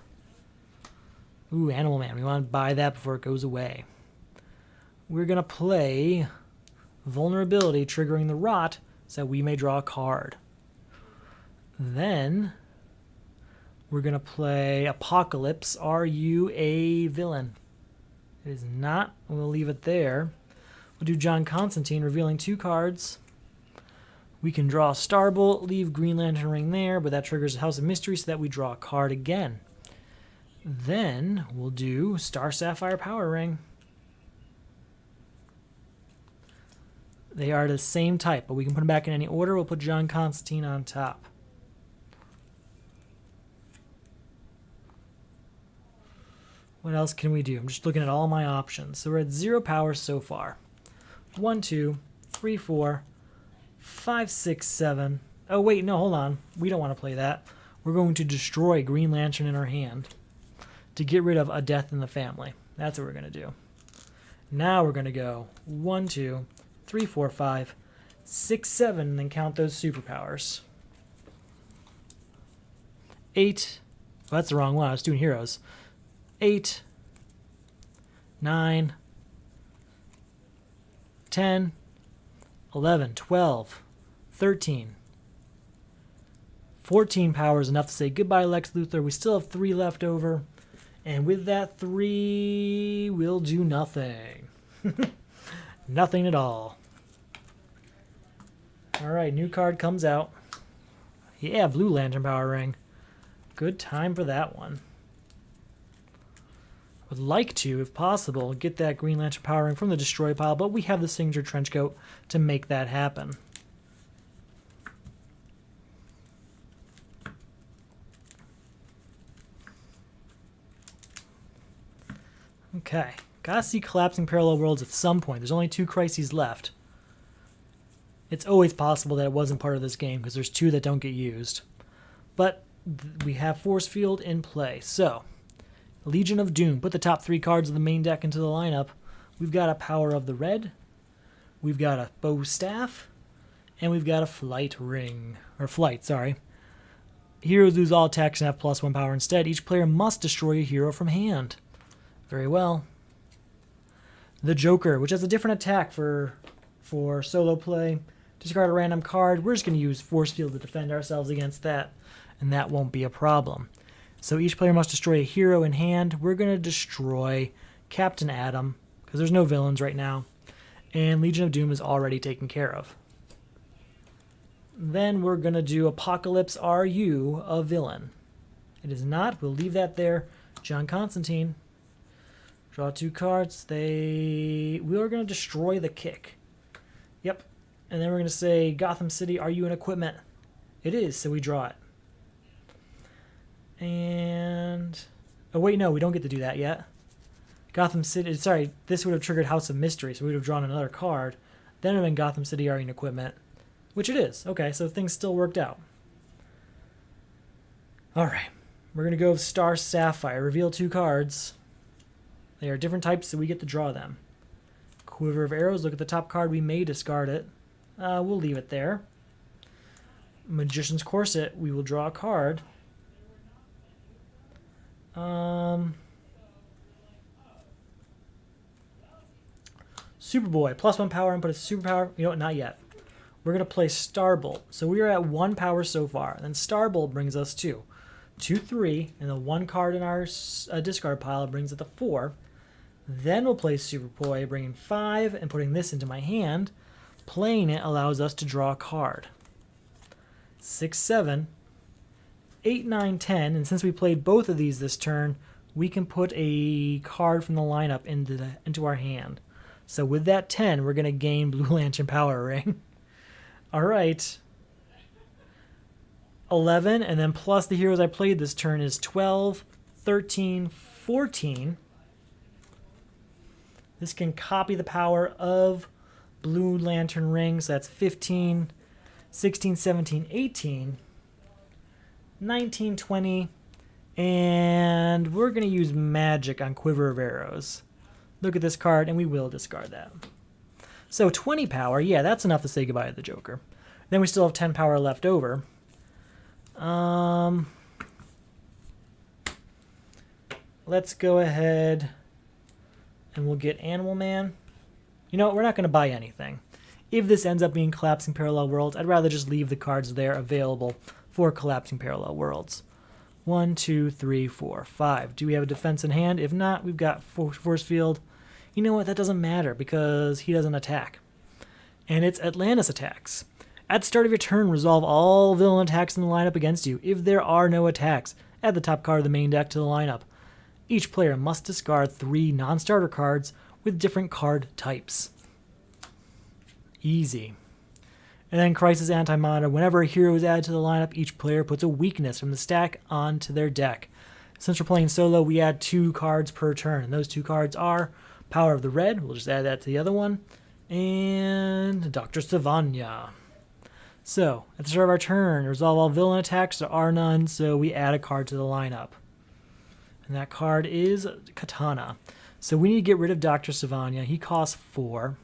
Speaker 1: Ooh, Animal Man. We want to buy that before it goes away. We're going to play Vulnerability, triggering the Rot, so we may draw a card. Then we're going to play Apocalypse. Are you a villain? It is not. We'll leave it there. We'll do John Constantine, revealing 2 cards. We can draw Starbolt, leave Green Lantern Ring there, but that triggers House of Mystery so that we draw a card again. Then we'll do Star Sapphire Power Ring. They are the same type, but we can put them back in any order. We'll put John Constantine on top. What else can we do? I'm just looking at all my options. So we're at 0 power so far. 1, 2, 3, 4, 5, 6, 7. Oh, wait, no, hold on. We don't want to play that. We're going to destroy Green Lantern in our hand to get rid of a death in the family. That's what we're going to do. Now we're going to go 1, 2, 3, 4, 5, 6, 7, and then count those superpowers. 8. Oh, that's the wrong one. I was doing heroes. 8, 9, 10, 11, 12, 13, 14 powers, enough to say goodbye, Lex Luthor. We still have 3 left over. And with that 3, we'll do nothing. Nothing at all. Alright, new card comes out. Yeah, Blue Lantern Power Ring. Good time for that one. Would like to, if possible, get that Green Lantern Power Ring from the destroy pile, but we have the Signature Trenchcoat to make that happen. Okay, gotta see Collapsing Parallel Worlds at some point. There's only 2 crises left. It's always possible that it wasn't part of this game, because there's 2 that don't get used. But we have Force Field in play, so... Legion of Doom. Put the top 3 cards of the main deck into the lineup. We've got a Power of the Red. We've got a Bow Staff. And we've got a Flight Ring. Or Flight, sorry. Heroes lose all attacks and have +1 power instead. Each player must destroy a hero from hand. Very well. The Joker, which has a different attack for solo play. Discard a random card. We're just going to use Force Field to defend ourselves against that. And that won't be a problem. So each player must destroy a hero in hand. We're going to destroy Captain Atom, because there's no villains right now. And Legion of Doom is already taken care of. Then we're going to do Apocalypse. Are you a villain? It is not. We'll leave that there. John Constantine. Draw 2 cards. We are going to destroy the Kick. Yep. And then we're going to say, Gotham City, are you an equipment? It is, so we draw it. And... oh, wait, no, we don't get to do that yet. Gotham City... sorry, this would have triggered House of Mystery, so we would have drawn another card. Then it would have been Gotham City, are you an equipment? Which it is. Okay, so things still worked out. Alright. We're going to go with Star Sapphire. Reveal 2 cards. They are different types, so we get to draw them. Quiver of Arrows. Look at the top card. We may discard it. We'll leave it there. Magician's Corset. We will draw a card. Superboy. +1 power and put a superpower. You know what? Not yet. We're going to play Starbolt. So we are at 1 power so far. Then Starbolt brings us to 2, 3. And the 1 card in our discard pile brings it to 4. Then we'll play Superboy, bringing 5 and putting this into my hand. Playing it allows us to draw a card. 6, 7, 8, 9, 10. And since we played both of these this turn, we can put a card from the lineup into our hand. So with that 10, we're going to gain Blue Lantern Power Ring. All right. 11, and then plus the heroes I played this turn is 12, 13, 14. This can copy the power of Blue Lantern Ring, so that's 15, 16, 17, 18, 19, 20, and we're going to use Magic on Quiver of Arrows. Look at this card, and we will discard that. So 20 power, yeah, that's enough to say goodbye to the Joker. Then we still have 10 power left over. Let's go ahead and we'll get Animal Man. You know what, we're not going to buy anything. If this ends up being Collapsing Parallel Worlds, I'd rather just leave the cards there available for Collapsing Parallel Worlds. 1, 2, 3, 4, 5. Do we have a defense in hand? If not, we've got Force Field. You know what, that doesn't matter because he doesn't attack. And it's Atlantis attacks. At the start of your turn, resolve all villain attacks in the lineup against you. If there are no attacks, add the top card of the main deck to the lineup. Each player must discard 3 non-starter cards with different card types. Easy. And then Crisis Anti-Manta. Whenever a hero is added to the lineup, each player puts a weakness from the stack onto their deck. Since we're playing solo, we add 2 cards per turn. And those 2 cards are Power of the Red. We'll just add that to the other one. And Dr. Savanya. So, at the start of our turn, resolve all villain attacks. There are none, so we add a card to the lineup. And that card is Katana. So we need to get rid of Dr. Savanya. He costs 4.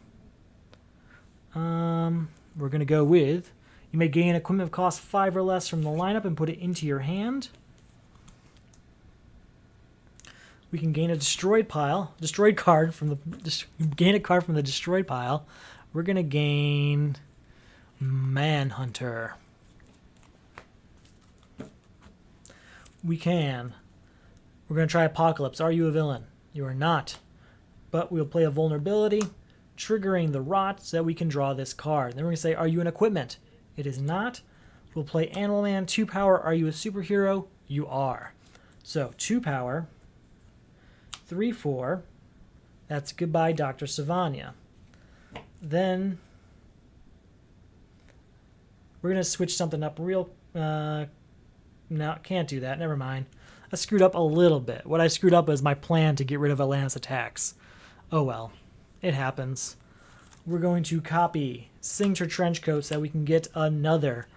Speaker 1: We're going to go with, you may gain equipment of cost 5 or less from the lineup and put it into your hand. We can gain a destroyed card from the destroyed pile. We're going to gain Manhunter. We're going to try Apocalypse. Are you a villain? You are not. But we'll play a vulnerability, triggering the rot so that we can draw this card. Then we're going to say, are you an equipment? It is not. We'll play Animal Man, 2 power. Are you a superhero? You are. So 2 power, 3/4. That's goodbye, Dr. Savanya. Then we're going to switch something up real... no, can't do that. Never mind. I screwed up a little bit. What I screwed up is my plan to get rid of Atlantis attacks. Oh well. It happens. We're going to copy Signature Trenchcoat so that we can get another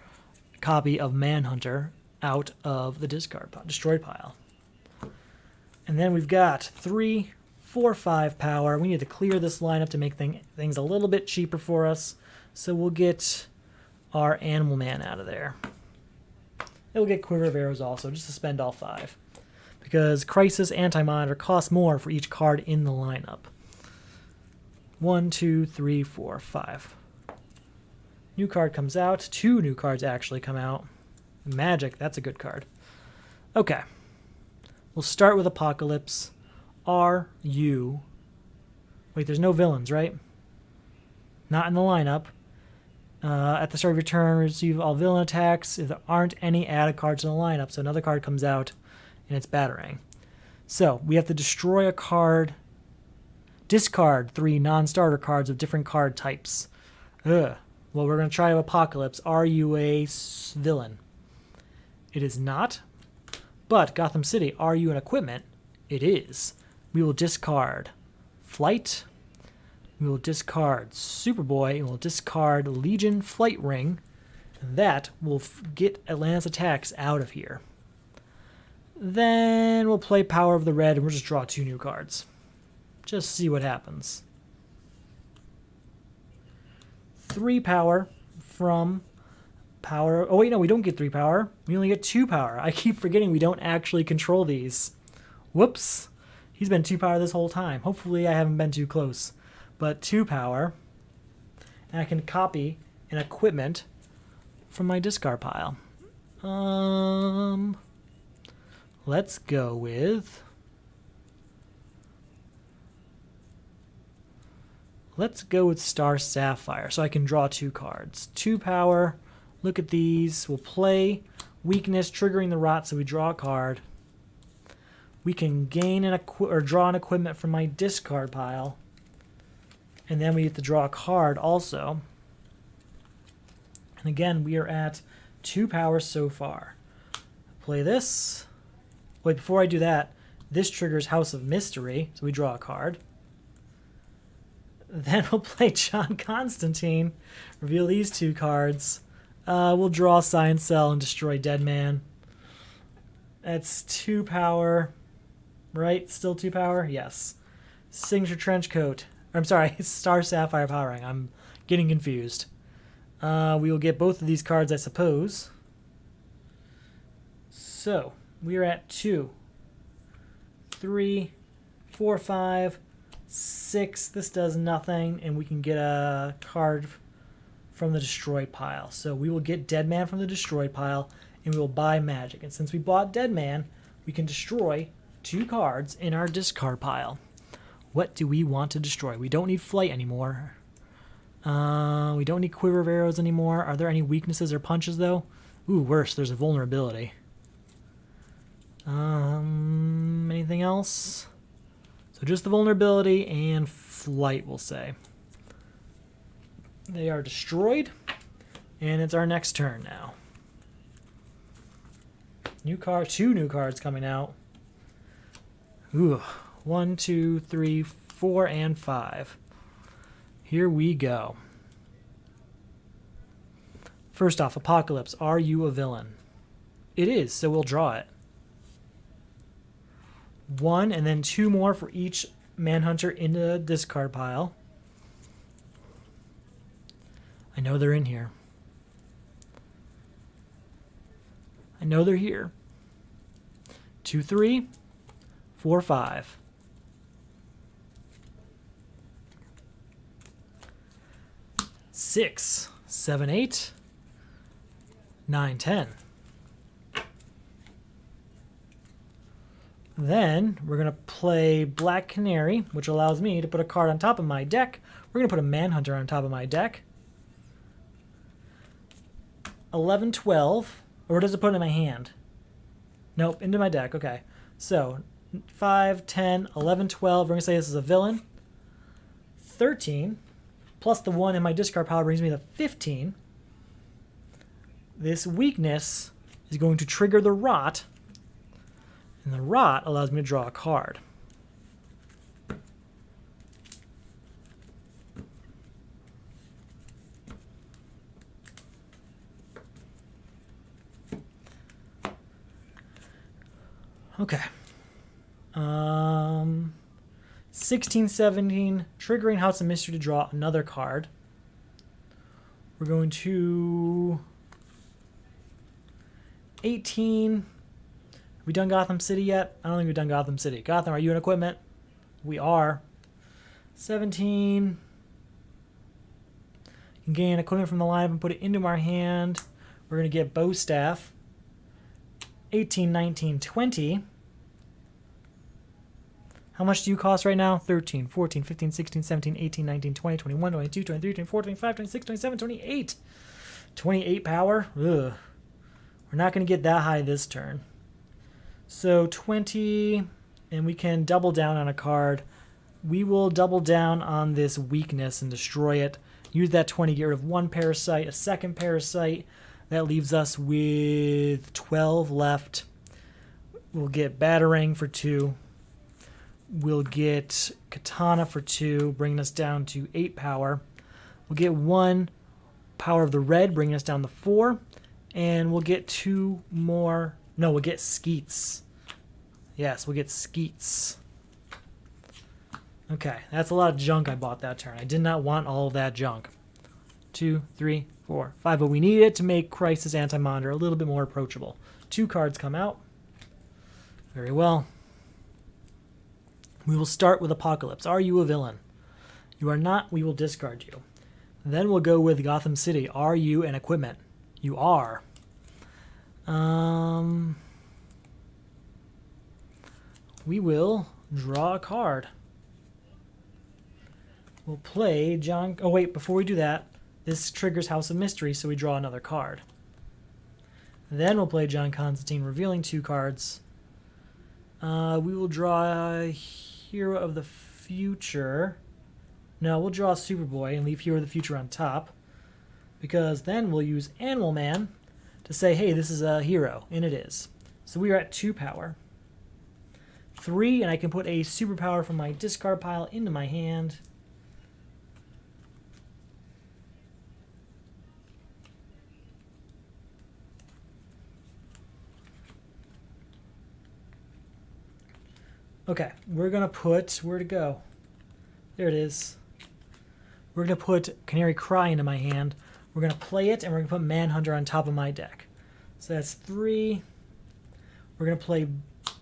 Speaker 1: copy of Manhunter out of the destroyed pile. And then we've got 3, 4, 5 power. We need to clear this lineup to make things a little bit cheaper for us. So we'll get our Animal Man out of there. It'll get Quiver of Arrows also, just to spend all 5. Because Crisis Anti-Monitor costs more for each card in the lineup. 1, 2, 3, 4, 5. New card comes out. 2 new cards actually come out. Magic, that's a good card. Okay. We'll start with Apocalypse. Are you... Wait, there's no villains, right? Not in the lineup. At the start of your turn, receive all villain attacks. If there aren't any, add a card to the lineup. So another card comes out, and it's battering. So we have to destroy a card. Discard 3 non-starter cards of different card types. Ugh. Well, we're going to try Apocalypse. Are you a villain? It is not. But Gotham City, are you an equipment? It is. We will discard Flight. We will discard Superboy. And we'll discard Legion Flight Ring. And that will get Atlantis attacks out of here. Then we'll play Power of the Red, and we'll just draw 2 new cards. Just see what happens. 3 power from power. Oh, wait, no, we don't get 3 power. We only get 2 power. I keep forgetting we don't actually control these. Whoops. He's been 2 power this whole time. Hopefully I haven't been too close. But 2 power. And I can copy an equipment from my discard pile. Let's go with... Let's go with Star Sapphire so I can draw 2 cards. 2 power. Look at these. We'll play Weakness, triggering the rot, so we draw a card. We can gain or draw an equipment from my discard pile. And then we have to draw a card also. And again, we are at 2 power so far. Play this. Wait, before I do that, this triggers House of Mystery, so we draw a card. Then we'll play John Constantine, reveal these 2 cards. We'll draw Science Cell and destroy Deadman. That's 2 power, right? Still 2 power? Yes. Signature Trenchcoat. I'm sorry, it's Star Sapphire powering. I'm getting confused. We will get both of these cards, I suppose. So, we are at 2, 3, 4, 5, 6. This does nothing, and we can get a card from the destroyed pile. So we will get Deadman from the destroyed pile, and we will buy Magic. And since we bought Deadman, we can destroy 2 cards in our discard pile. What do we want to destroy? We don't need Flight anymore. We don't need Quiver of Arrows anymore. Are there any weaknesses or punches, though? Ooh, worse. There's a vulnerability. Anything else? So just the vulnerability and Flight, we'll say. They are destroyed. And it's our next turn now. New card, 2 new cards coming out. Ooh, 1, 2, 3, 4, and 5. Here we go. First off, Apocalypse. Are you a villain? It is, so we'll draw it. 1 and then 2 more for each Manhunter in the discard pile. I know they're in here. I know they're here. 2, 3, 4, 5. 6, 7, 8, 9, 10. Then we're going to play Black Canary, which allows me to put a card on top of my deck. We're going to put a Manhunter on top of my deck. 11, 12. Or does it put it in my hand? Nope, into my deck. Okay. So 5, 10, 11, 12. We're going to say this is a villain. 13. Plus the 1 in my discard pile brings me to 15. This weakness is going to trigger the Rot. And the Rot allows me to draw a card. Okay. 16, 17, triggering House of Mystery to draw another card. We're going to 18. Have we done Gotham City yet? I don't think we've done Gotham City. Gotham, are you in equipment? We are. 17. You can gain equipment from the lineup and put it into our hand. We're going to get Bow Staff. 18, 19, 20. How much do you cost right now? 13, 14, 15, 16, 17, 18, 19, 20, 21, 22, 23, 24, 25, 26, 27, 28. 28 power? Ugh. We're not going to get that high this turn. So 20, and we can double down on a card. We will double down on this weakness and destroy it. Use that 20, get rid of 1 parasite, a second parasite. That leaves us with 12 left. We'll get Batarang for 2. We'll get Katana for 2, bringing us down to 8 power. We'll get 1 power of the red, bringing us down to 4. And we'll get 2 more. No, we'll get Skeets. Yes, we'll get Skeets. Okay, that's a lot of junk I bought that turn. I did not want all of that junk. 2, 3, 4, 5. But we need it to make Crisis Anti-Monitor a little bit more approachable. 2 cards come out. Very well. We will start with Apocalypse. Are you a villain? You are not. We will discard you. Then we'll go with Gotham City. Are you an equipment? You are. We will draw a card. We'll play John... Oh, wait. Before we do that, this triggers House of Mystery, so we draw another card. Then we'll play John Constantine, revealing 2 cards. We will draw a Hero of the Future. No, we'll draw Superboy and leave Hero of the Future on top. Because then we'll use Animal Man to say, hey, this is a hero. And it is. So we are at 2 power. 3, and I can put a superpower from my discard pile into my hand. Okay, we're going to put... Where'd it go? There it is. We're going to put Canary Cry into my hand. We're going to play it, and we're going to put Manhunter on top of my deck. So that's 3. We're going to play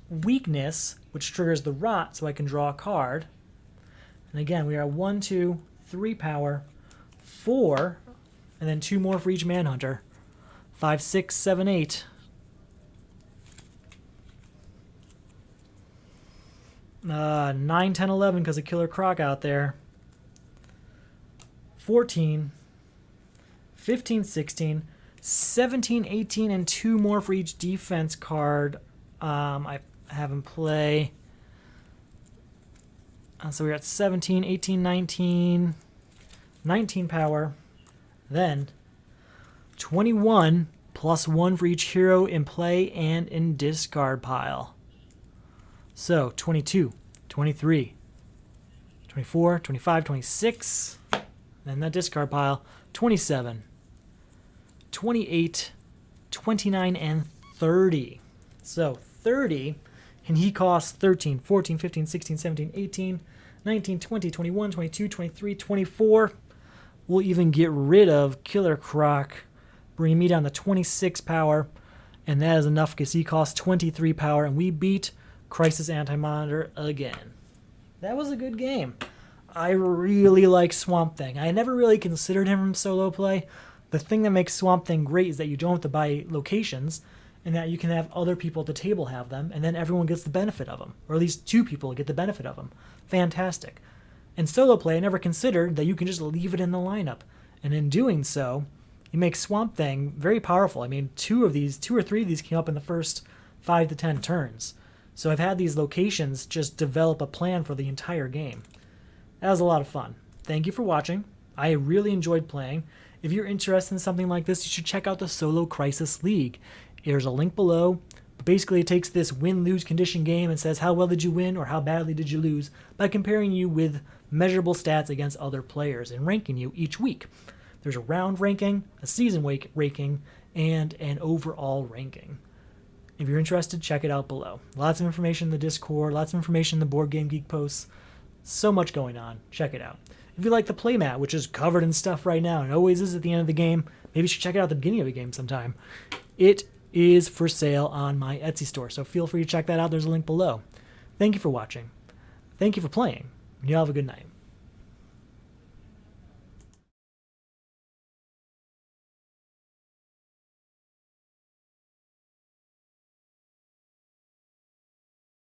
Speaker 1: Weakness, which triggers the Rot, so I can draw a card. And again, we are 1, 2, 3 power, 4, and then 2 more for each Manhunter. 5, 6, 7, 8. 9, 10, 11 because of Killer Croc out there. 14, 15, 16, 17, 18, and 2 more for each defense card I have in play. So we're at 17, 18, 19, 19 power. Then 21 plus 1 for each hero in play and in discard pile. So 22, 23, 24, 25, 26. Then that discard pile, 27, 28, 29, and 30. So 30, and he costs 13, 14, 15, 16, 17, 18, 19, 20, 21, 22, 23, 24. We'll even get rid of Killer Croc, bringing me down to 26 power, and that is enough because he costs 23 power, and we beat Crisis Anti-Monitor again. That was a good game. I really like Swamp Thing. I never really considered him from solo play. The thing that makes Swamp Thing great is that you don't have to buy locations, and that you can have other people at the table have them, and then everyone gets the benefit of them, or at least 2 people get the benefit of them. Fantastic. In solo play, I never considered that you can just leave it in the lineup, and in doing so, you make Swamp Thing very powerful. I mean, 2 or 3 of these came up in the first 5 to 10 turns. So I've had these locations just develop a plan for the entire game. That was a lot of fun. Thank you for watching. I really enjoyed playing. If you're interested in something like this, you should check out the Solo Crisis League. There's a link below. But basically, it takes this win-lose condition game and says how well did you win or how badly did you lose by comparing you with measurable stats against other players and ranking you each week. There's a round ranking, a season ranking, and an overall ranking. If you're interested, check it out below. Lots of information in the Discord, lots of information in the Board Game Geek posts. So much going on. Check it out. If you like the playmat, which is covered in stuff right now, and always is at the end of the game, maybe you should check it out at the beginning of the game sometime. It is for sale on my Etsy store, so feel free to check that out. There's a link below. Thank you for watching. Thank you for playing. And you all have a good night.